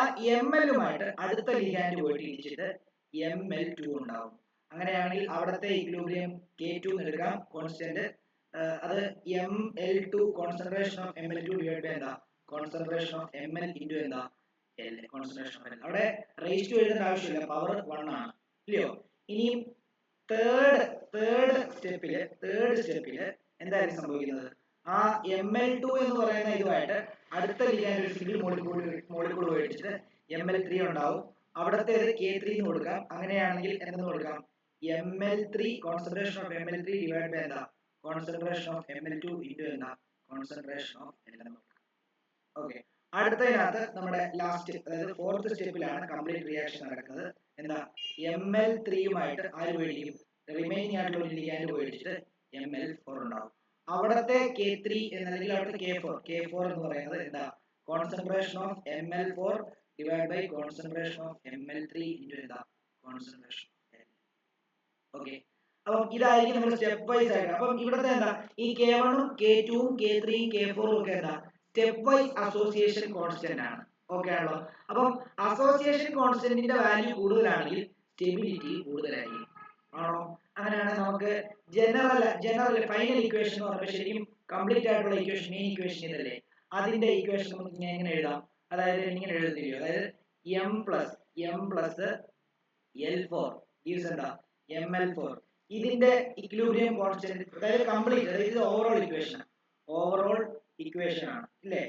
Ml-ഉമായിട്ട് അടുത്ത ലിഗാൻഡ് പോയിട്ട് ഇടിച്ചിട്ട് Ml2 ഉണ്ടാവും. അങ്ങനെയാണെങ്കിൽ അവിടുത്തെ ഇക്വിലിബ്രിയം K2 എന്ന് എടുക്കാം കോൺസ്റ്റന്റ്. അത് Ml2 concentration of Ml2 divide by എന്താ കോൺസെൻട്രേഷൻ ഓഫ് Ml ഇൻടു എന്താ L കോൺസെൻട്രേഷൻ ഓഫ് L. അവിടെ റേസ് ടു എഴുതേണ്ട ആവശ്യമില്ല, പവർ 1 ആണ് ഇല്ലയോ. ഇനിയും തേർഡ് സ്റ്റെപ്പില് എന്തായിരിക്കും സംഭവിക്കുന്നത്? ആ Ml2 എന്ന് പറയുന്ന ഇതുമായിട്ട് അടുത്ത ലിഗാൻഡ് ഒരു സിംഗിൾ മോളിക്യൂൾ മേടിച്ചിട്ട് Ml3 ഉണ്ടാവും. അവിടത്തേത് K3 എന്ന് കൊടുക്കാം. അങ്ങനെയാണെങ്കിൽ എന്തെന്ന് കൊടുക്കാം Ml3 concentration of Ml3 divide by എന്താ കോൺസെൻട്രേഷൻ ഓഫ് Ml2 ഇൻടു എന്താ കോൺസെൻട്രേഷൻ ഓഫ് L എന്ന് കൊടുക്കാം. ഓക്കെ. അടുത്തതിനകത്ത് നമ്മുടെ ലാസ്റ്റ് അതായത് ഫോർത്ത് സ്റ്റെപ്പിലാണ് കംപ്ലീറ്റ് റിയാക്ഷൻ നടക്കുന്നത്. എന്താ Ml3യുമായിട്ട് ആര് മേടിക്കും റിമൈനിങ് ആയിട്ടുള്ള ഒരു ലിഗാൻഡ് മേടിച്ചിട്ട് Ml4 ഉണ്ടാവും. അവിടത്തെ K3 അല്ലെങ്കിൽ അവിടുത്തെ K4 എന്ന് പറയുന്നത് എന്താ concentration of Ml4 divide by concentration of Ml3 into എന്താ കോൺസെൻട്രേഷൻ. ഓക്കെ. അപ്പം ഇതായിരിക്കും നമ്മൾ സ്റ്റെപ്പ് വൈസ് ആയിട്ട്. അപ്പം ഇവിടുത്തെ എന്താ ഈ K1 ഉം K2 ഉം K3 ഉം K4 ഉം ഒക്കെ എന്താ സ്റ്റെപ്പ് വൈസ് അസോസിയേഷൻ കോൺസ്റ്റന്റ് ആണ്. ഓക്കെ ആണല്ലോ. അപ്പം അസോസിയേഷൻ കോൺസ്റ്റന്റിന്റെ വാല്യൂ കൂടുതലാണെങ്കിൽ സ്റ്റെബിലിറ്റി കൂടുതലായിരിക്കും. ആണോ? അങ്ങനെയാണെങ്കിൽ നമുക്ക് ജനറൽ ഫൈനൽ ഇക്വേഷൻ എന്ന് പറയുമ്പോൾ ശരിക്കും കംപ്ലീറ്റ് ആയിട്ടുള്ള ഇക്വേഷൻ മെയിൻ ഇക്വേഷൻ ഇതല്ലേ, അതിന്റെ ഇക്വേഷൻ നമുക്ക് എങ്ങനെ എഴുതാം? അതായത് ഇങ്ങനെ എഴുതുന്നില്ലയോ, അതായത് M plus L4 gives എന്താ Ml4. ഇതിന്റെ ഇക്വിലിബ്രിയം കോൺസ്റ്റന്റ് അതായത് കംപ്ലീറ്റ് അതായത് ഓവറോൾ ഇക്വേഷൻ ആണ് ഇല്ലേ.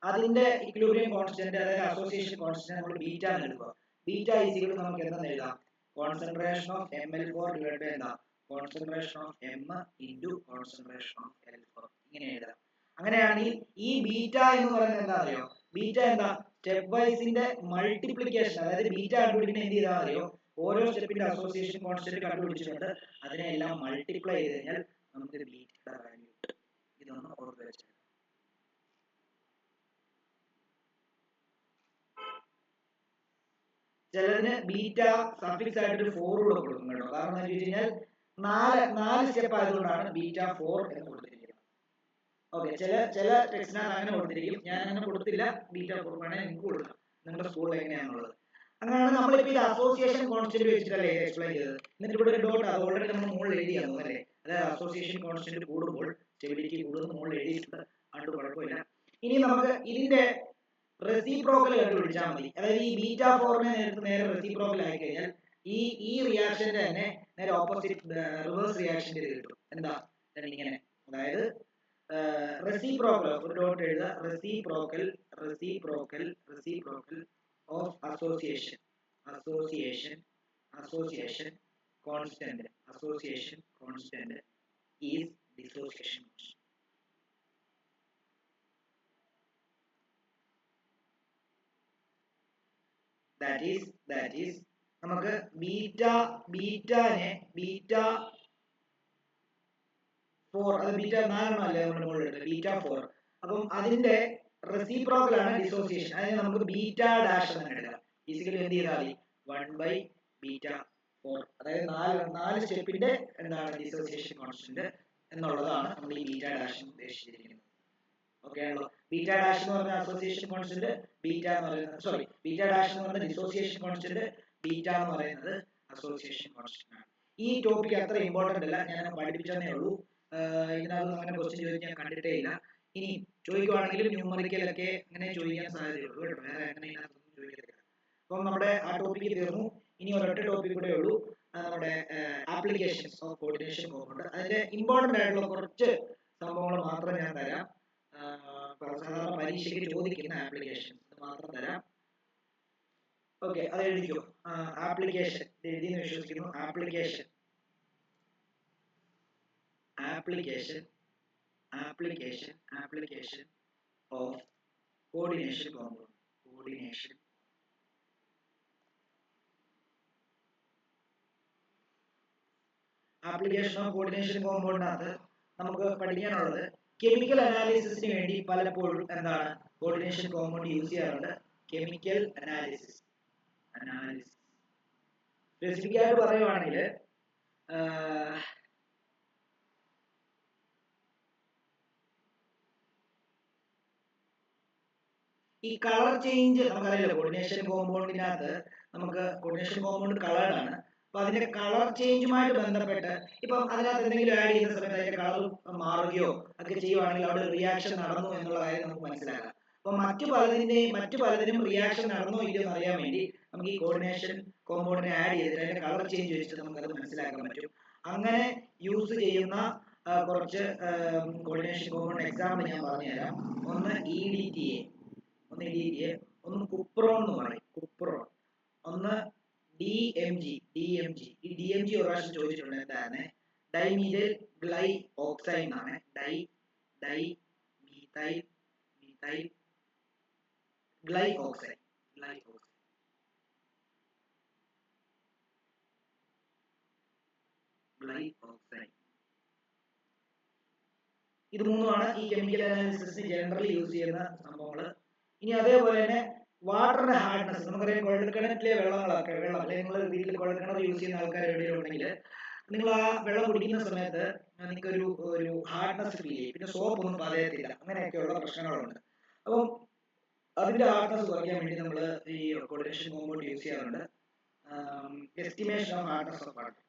അതിന്റെ ഇക്വിലിബ്രിയം കോൺസ്റ്റന്റ് അതായത് അസോസിയേഷൻ കോൺസ്റ്റന്റ് നമ്മൾ ബീറ്റ എന്ന് എടുക്കുക. ബീറ്റ ഈസ് ഈക്വൽ നമുക്ക് എന്താണെന്ന് എഴുതാം concentration of Ml4 divide by എന്താ concentration of M into concentration of L4 ഇങ്ങനെ എഴുതാം. അങ്ങനെയാണെങ്കിൽ ഈ ബീറ്റ എന്ന് പറയുന്നത് എന്താ അറിയോ? ബീറ്റ എന്താ സ്റ്റെപ്പ് വൈസിന്റെ മൾട്ടിപ്ലിക്കേഷൻ. അതായത് ബീറ്റ കണ്ടുപിടിക്കുന്ന എന്ത് ചെയ്താൽ അറിയോ? ഓരോ സ്റ്റെപ്പിന്റെ അസോസിയേഷൻ കോൺസ്റ്റന്റ് കണ്ടുപിടിച്ചിട്ടുണ്ട്, അതിനെല്ലാം മൾട്ടിപ്ലൈ ചെയ്ത് കഴിഞ്ഞാൽ നമുക്ക് ബീറ്റയുടെ വാല്യൂ കിട്ടും. ഇതൊന്ന് ഓർത്ത് വെച്ചാൽ ചിലതിന് ബീറ്റ സഫിക്സ് ആയിട്ട് ഒരു 4 കൂടെ കൊടുക്കും കേട്ടോ. കാരണം എന്താ വെച്ച് കഴിഞ്ഞാൽ നാല് സ്റ്റെപ്പ് ആയതുകൊണ്ടാണ് ബീറ്റ 4 എന്ന് കൊടുത്തിരിക്കുന്നത്. ഓക്കെ. ചില ടെക്സ്റ്റിനകത്ത് അങ്ങനെ കൊടുത്തിരിക്കും, ഞാൻ അങ്ങനെ കൊടുത്തില്ല. ബീറ്റ 4 വേണേൽ നിങ്ങൾക്ക് കൊടുക്കാം, നിങ്ങളുടെ സ്കൂളിൽ എങ്ങനെയാണുള്ളത്. അങ്ങനെയാണ് നമ്മളിപ്പോൾ ഇത് അസോസിയേഷൻ കോൺസ്റ്റന്റ് വെച്ചിട്ടല്ലേ എക്സ്പ്ലെയിൻ ചെയ്തത്. എന്നിട്ട് ഇവിടെ ഒരു ഡോട്ട് അത് ഓൾറെഡി നമ്മൾ മുകളിൽ എഴുതിയായിരുന്നു അല്ലേ. അതായത് അസോസിയേഷൻ കോൺസ്റ്റന്റ് കൂടുമ്പോൾ സ്റ്റെബിലിറ്റി കൂടുന്നത് മുകളിൽ എഴുതിയിട്ടുണ്ട്, അതുകൊണ്ട് കുഴപ്പമില്ല. ഇനി നമുക്ക് ഇതിന്റെ റെസിപ്രോക്കൽ കണ്ടുപിടിച്ചാൽ മതി. അതായത് ഈ ബീറ്റ 4നെ നേരെ റെസിപ്രോക്കൽ ആയി കഴിഞ്ഞാൽ ഈ റിയാക്ഷന്റെ തന്നെ നേരെ ഓപ്പോസിറ്റ് റിവേഴ്സ് റിയാക്ഷന്റെ കിട്ടും. എന്താ ഇങ്ങനെ, അതായത് റെസിപ്രോക്കൽ ഒരു ഡോട്ട് എഴുതുക. Reciprocal of association constant is dissociation constant. that is നമുക്ക് ബീറ്റാനെ ബീറ്റ 4 അത് ബീറ്റ 4 അല്ലേ നമ്മൾ മുകളിൽ ബീറ്റ 4. അപ്പം അതിന്റെ റെസിപ്രോക്കൽ ആണ് ഡിസോസിയേഷൻ. അതിനെ നമുക്ക് ബീറ്റ ഡാഷ് എന്ന് എഴുതാം. ഫിസിക്കലി എന്ത് ചെയ്താൽ മതി 1 ബീറ്റ 4. അതായത് നാല് സ്റ്റെപ്പിന്റെ എന്താണ് ഡിസോസിയേഷൻ കോൺസ്റ്റന്റ് എന്നുള്ളതാണ് നമ്മൾ ഈ ബീറ്റ ഡാഷ് ഉദ്ദേശിച്ചിരിക്കുന്നത്. ഓക്കെ ആണല്ലോ. ബീറ്റ ഡാഷ് എന്ന് പറഞ്ഞ അസോസിയേഷൻ കോൺസ്റ്റന്റ്, ബീറ്റ ഡാഷ് എന്ന് പറഞ്ഞ ഡിസോസിയേഷൻ കോൺസ്റ്റന്റ്, ബീറ്റ എന്ന് പറയുന്നത് അസോസിയേഷൻ കോൺസ്റ്റന്റ് ആണ്. ഈ ടോപ്പിക് അത്ര ഇമ്പോർട്ടന്റ് അല്ല, ഞാൻ പഠിപ്പിച്ചതേ ഉള്ളൂ. ഇതിനകത്ത് അങ്ങനെ ക്വസ്റ്റ്യൻ ചോദിക്കാൻ കണ്ടിട്ടേ ഇല്ല. ഇനി ചോദിക്കുവാണെങ്കിലും ന്യൂമറിക്കലൊക്കെ അങ്ങനെ ചോദിക്കാൻ സാധ്യതയുള്ളൂ കേട്ടോ, വേറെ അങ്ങനെ ഇതിനകത്തൊന്നും ചോദിക്കത്തില്ല. അപ്പം നമ്മുടെ ആ ടോപ്പിക്ക് തീർന്നു. ഇനി ഒരൊറ്റ ടോപ്പിക് കൂടെ ഉള്ളൂ, നമ്മുടെ ആപ്ലിക്കേഷൻസ് ഓഫ് കോർഡിനേഷൻ കോമ്പൗണ്ട്. അതിന്റെ ഇമ്പോർട്ടന്റ് ആയിട്ടുള്ള കുറച്ച് സംഭവങ്ങൾ മാത്രം ഞാൻ തരാം. സാധാരണ പരീക്ഷയ്ക്ക് ചോദിക്കുന്ന ആപ്ലിക്കേഷൻസ് മാത്രം തരാം. ഓക്കെ, അത് എഴുതിക്കോ. ആപ്ലിക്കേഷൻ എഴുതിയെന്ന് വിശ്വസിക്കുന്നു. Application of coordination compound. Application of coordination കോമ്പൗണ്ടിനകത്ത് നമുക്ക് പഠിക്കാനുള്ളത് കെമിക്കൽ അനാലിസിസിന് വേണ്ടി പലപ്പോഴും എന്താണ് കോർഡിനേഷൻ കോമ്പൗണ്ട് യൂസ് ചെയ്യാറുണ്ട്. കെമിക്കൽ അനാലിസിസ് സ്പെസിഫിക് ആയിട്ട് പറയുവാണെങ്കിൽ ഈ കളർ ചേഞ്ച് നമുക്കറിയില്ല, കോർഡിനേഷൻ കോമ്പൗണ്ടിനകത്ത് നമുക്ക് കോർഡിനേഷൻ കോമ്പൗണ്ട് കളേർഡ് ആണ്. അപ്പൊ അതിന്റെ കളർ ചേഞ്ചുമായിട്ട് ബന്ധപ്പെട്ട് ഇപ്പം അതിനകത്ത് എന്തെങ്കിലും ആഡ് ചെയ്യുന്ന സമയത്ത് അതിന്റെ കളർ മാറുകയോ ഒക്കെ ചെയ്യുവാണെങ്കിൽ അവിടെ റിയാക്ഷൻ നടന്നു എന്നുള്ള കാര്യം നമുക്ക് മനസ്സിലാക്കാം. അപ്പൊ മറ്റു പലതിനും റിയാക്ഷൻ നടന്നോ ഇല്ലയോ എന്ന് അറിയാൻ വേണ്ടി നമുക്ക് ഈ കോർഡിനേഷൻ കോമ്പൗണ്ടിനെ ആഡ് ചെയ്തിട്ട് അതിന്റെ കളർ ചേഞ്ച് വെച്ചിട്ട് നമുക്ക് അത് മനസ്സിലാക്കാൻ പറ്റും. അങ്ങനെ യൂസ് ചെയ്യുന്ന കുറച്ച് കോർഡിനേഷൻ കോമ്പൗണ്ട് എക്സാമ്പിൾ ഞാൻ പറഞ്ഞുതരാം. ഒന്ന് EDTA, ഒന്ന് കുപ്രോൺ എന്ന് പറയും, കുപ്രോൺ. ഒന്ന് DMG. ഈ DMG ഒരു പ്രാവശ്യം ചോദിച്ചിട്ടുണ്ട്. എന്താണ്? ഡൈമീഥൈൽ ഗ്ലൈ ഓക്സൈഡ് എന്നാണ്. Dimethyl glyoxide. ഇത് മൂന്നുമാണ് ഈ കെമിക്കൽ അനാലിസിസിന് ജനറലി യൂസ് ചെയ്യുന്ന സംഭവങ്ങൾ. ഇനി അതേപോലെ തന്നെ വാട്ടറിന്റെ ഹാർഡ്നെസ്, നമുക്കറിയാം കുഴൽക്കിണറ്റിലെ വെള്ളം അല്ലെങ്കിൽ നിങ്ങൾ വീട്ടിൽ കുഴൽക്കിണർ യൂസ് ചെയ്യുന്ന ആൾക്കാർ എവിടെയെങ്കിലും ഉണ്ടെങ്കിൽ നിങ്ങൾ ആ വെള്ളം കുടിക്കുന്ന സമയത്ത് നിങ്ങൾക്ക് ഒരു ഹാർഡ്നെസ് ഫീൽ ചെയ്യും. പിന്നെ സോപ്പ് ഒന്നും പതയത്തില്ല, അങ്ങനെയൊക്കെയുള്ള പ്രശ്നങ്ങളുണ്ട്. അപ്പം അതിന്റെ ഹാർഡ്നെസ് കുറയ്ക്കാൻ വേണ്ടി നമ്മൾ ഈ കോർഡിനേഷൻ കോമ്പൗണ്ട് യൂസ് ചെയ്യാറുണ്ട്. Estimation of hardness of water.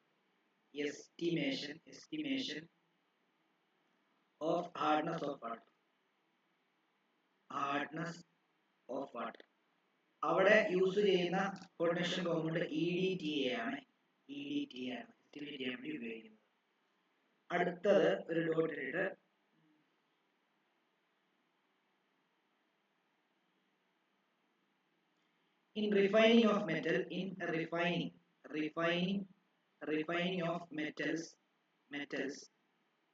Estimation of hardness of water. അവിടെ യൂസ് ചെയ്യുന്ന കോർഡിനേഷൻ കോമ്പൗണ്ട് EDTA ആണ്. എസ്റ്റിമേറ്റ് ചെയ്യാൻ വേണ്ടി ഉപയോഗിക്കുന്നത്. അടുത്തത് ഒരു ഡോട്ട് ഇട്ടിട്ട് in refining of metal, refining of metals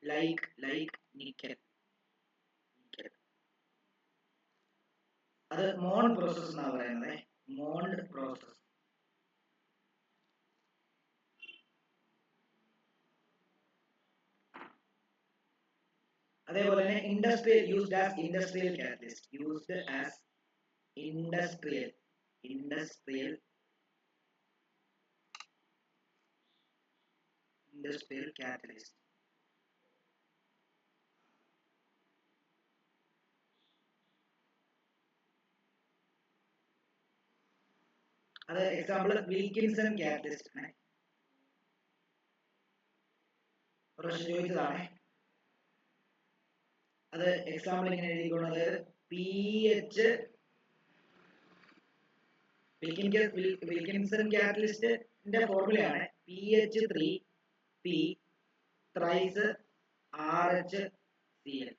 like nickel. അത് മോണ്ട് പ്രോസസ് എന്നാ പറയുന്നത്. മോണ്ട് പ്രോസസ്. അതേപോലെ തന്നെ യൂസ്ഡ് ആസ് ഇൻഡസ്ട്രിയൽ കാറ്റലിസ്റ്റ്. അത് എക്സാമ്പിൾ വിൽക്കിൻസൺ കാറ്റലിസ്റ്റ് ആണ്. പ്രശ്നം ചോദിച്ചതാണ്. അത് എക്സാമ്പിൾ ഇങ്ങനെ എഴുതിക്കൊണ്ടത് വിൽക്കിൻസൺ കാറ്റലിസ്റ്റിന്റെ ഫോർമുലയാണ് PH3P thrice RHCl.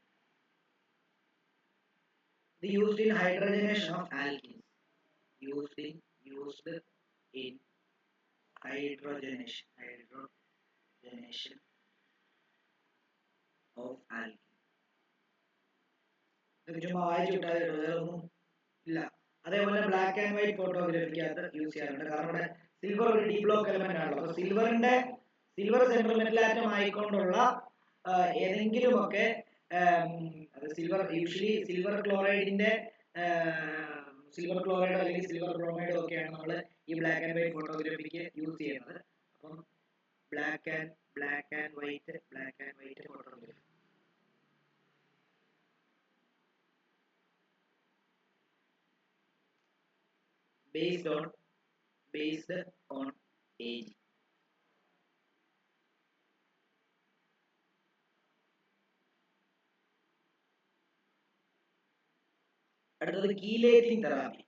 ഇത് used in hydrogenation of alkenes. Used in hydrogenation of alkene. ചുമ്മാ വായിച്ചു വിട്ടാൽ വേറൊന്നും ഇല്ല. അതേപോലെ ബ്ലാക്ക് ആൻഡ് വൈറ്റ് ഫോട്ടോഗ്രാഫിക്കകത്ത് യൂസ് ചെയ്യാറുണ്ട്. കാരണം ഇവിടെ സിൽവർ ഒരു ഡി ബ്ലോക്ക് എലമെന്റ് ആണല്ലോ. അപ്പൊ സിൽവർ സെൻട്രൽ മെറ്റൽ ആറ്റം ആയിക്കൊണ്ടുള്ള ഏതെങ്കിലുമൊക്കെ യൂഷ്വലി സിൽവർ ക്ലോറൈഡോ അല്ലെങ്കിൽ സിൽവർ ബ്രോമൈഡോ ഒക്കെയാണ് നമ്മൾ ഈ ബ്ലാക്ക് ആൻഡ് വൈറ്റ് ഫോട്ടോഗ്രാഫിക്ക് യൂസ് ചെയ്യുന്നത്. അപ്പം black and white photography. based on age. അടുത്തത് കീലേറ്റിംഗ് തെറാപ്പി.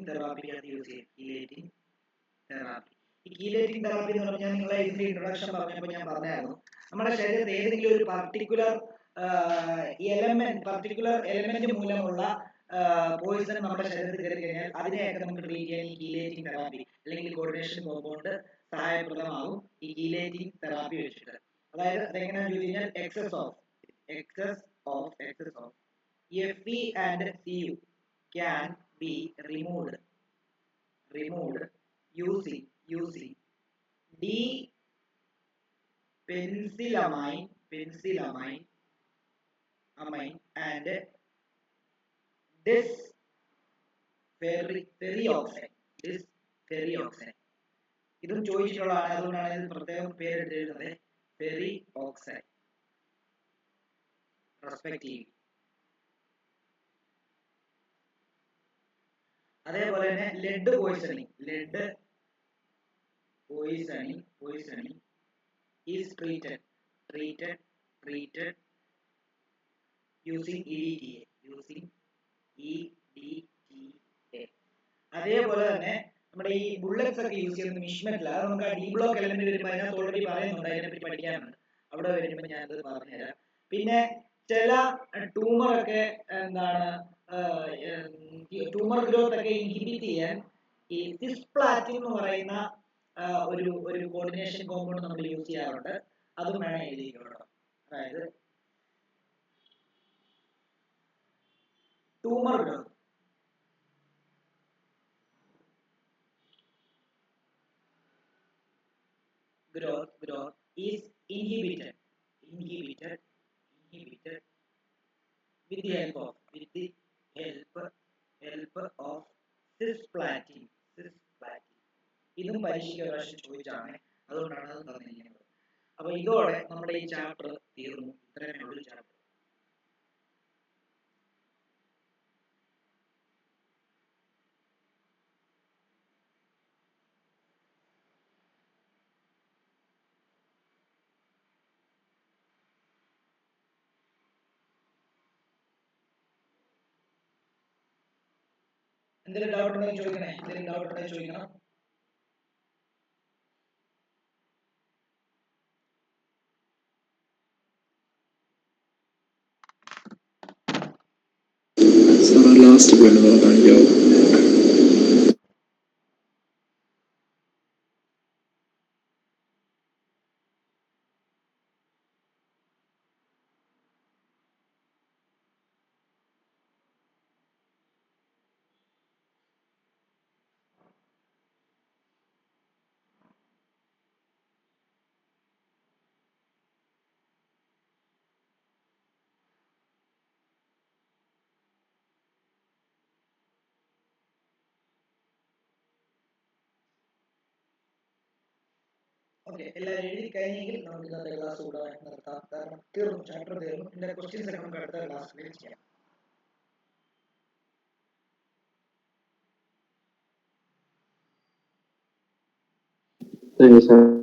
തെറാപ്പിക്കകത്ത് യൂസ് ചെയ്യും കീലേറ്റിംഗ് തെറാപ്പി. ഈ കീലേറ്റിംഗ് തെറാപ്പി എന്ന് പറഞ്ഞാൽ നിങ്ങളെ ഇതിന്റെ ഇൻട്രൊഡക്ഷൻ പറഞ്ഞപ്പോൾ ഞാൻ പറഞ്ഞായിരുന്നു, നമ്മുടെ ശരീരത്തിൽ ഏതെങ്കിലും ഒരു പർട്ടിക്കുലർ എലമെന്റ് മൂലമുള്ള പോയിസൺ നമ്മുടെ ശരീരത്തിൽ കയറി കഴിഞ്ഞാൽ അതിനെയൊക്കെ നമുക്ക് ട്രീറ്റ് ചെയ്യാൻ ഈ കീലേറ്റിംഗ് തെറാപ്പി അല്ലെങ്കിൽ കോർഡിനേഷൻ കോമ്പൗണ്ട് സഹായപ്രദമാകും ഈ കീലേറ്റിംഗ് തെറാപ്പി വെച്ചിട്ട്. അതായത് അതെങ്ങനെയാണെന്ന് ചോദിച്ചു കഴിഞ്ഞാൽ excess of Fe and Cu can be removed using pencilamine and this ferrioxide. ഇതും ചോദിച്ചിട്ടുള്ളതാണ്, അതുകൊണ്ടാണ് ഇത് പ്രത്യേകം പേരെടുത്ത് എഴുതുന്നത്, ferrioxide റെസ്പെക്റ്റീവ്. അതേപോലെ തന്നെ lead poisoning is treated using EDTA. അതേപോലെ തന്നെ നമ്മുടെ ഈ ബുള്ളറ്റ്സ് ഒക്കെ യൂസ് ചെയ്യുന്ന മിഷ്മെറ്റൽ, അത് നമുക്ക് ആ ഡി ബ്ലോക്ക് എലമെന്റ് വരുമ്പോൾ അതിനകത്ത് ഓൾറെഡി പറയുന്നുണ്ട്, അതിനെപ്പറ്റി പഠിക്കാനുണ്ട്, അവിടെ വരുമ്പോൾ ഞാനത് പറഞ്ഞുതരാം. പിന്നെ ചില ട്യൂമർ ഒക്കെ എന്താണ് ട്യൂമർ ഗ്രോത്ത് ഒക്കെ ഇൻഹിബിറ്റ് ചെയ്യാൻ ഈ സിസ്പ്ലാറ്റിൻ എന്ന് പറയുന്ന ഒരു കോർഡിനേഷൻ കോമ്പൗണ്ട് നമ്മൾ യൂസ് ചെയ്യാറുണ്ട്, അതും വേണം എഴുതിയിട്ടുള്ളത്. അതായത് tumour growth is inhibited with the help of cisplatin. ഇതും പരീക്ഷയ്ക്ക് ഒരു പ്രാവശ്യം ചോദിച്ചാണ്, അതുകൊണ്ടാണ് അത് തന്നിരിക്കുന്നത്. അപ്പൊ ഇതോടെ നമ്മുടെ ഈ ചാപ്റ്റർ തീർന്നു. ഇത്രയും ഉള്ളൂ ചാപ്റ്റർ. എന്തെങ്കിലും ഡൗട്ട് ഉണ്ടെങ്കിൽ ചോദിക്കണം. Last point കാണിക്കാവോ? ഓക്കെ, എല്ലാവരും എഴുതി കഴിഞ്ഞെങ്കിൽ നമുക്ക് ഇന്നത്തെ ക്ലാസ് കൂടെ നിർത്താം. കാരണം തീർന്നു, ചാപ്റ്റർ തീർന്നു. ഇതിന്റെ ക്വസ്റ്റ്യൻസ് ഒക്കെ നമുക്ക് അടുത്ത ക്ലാസ്സിൽ ചെയ്യാം. Thank you, sir.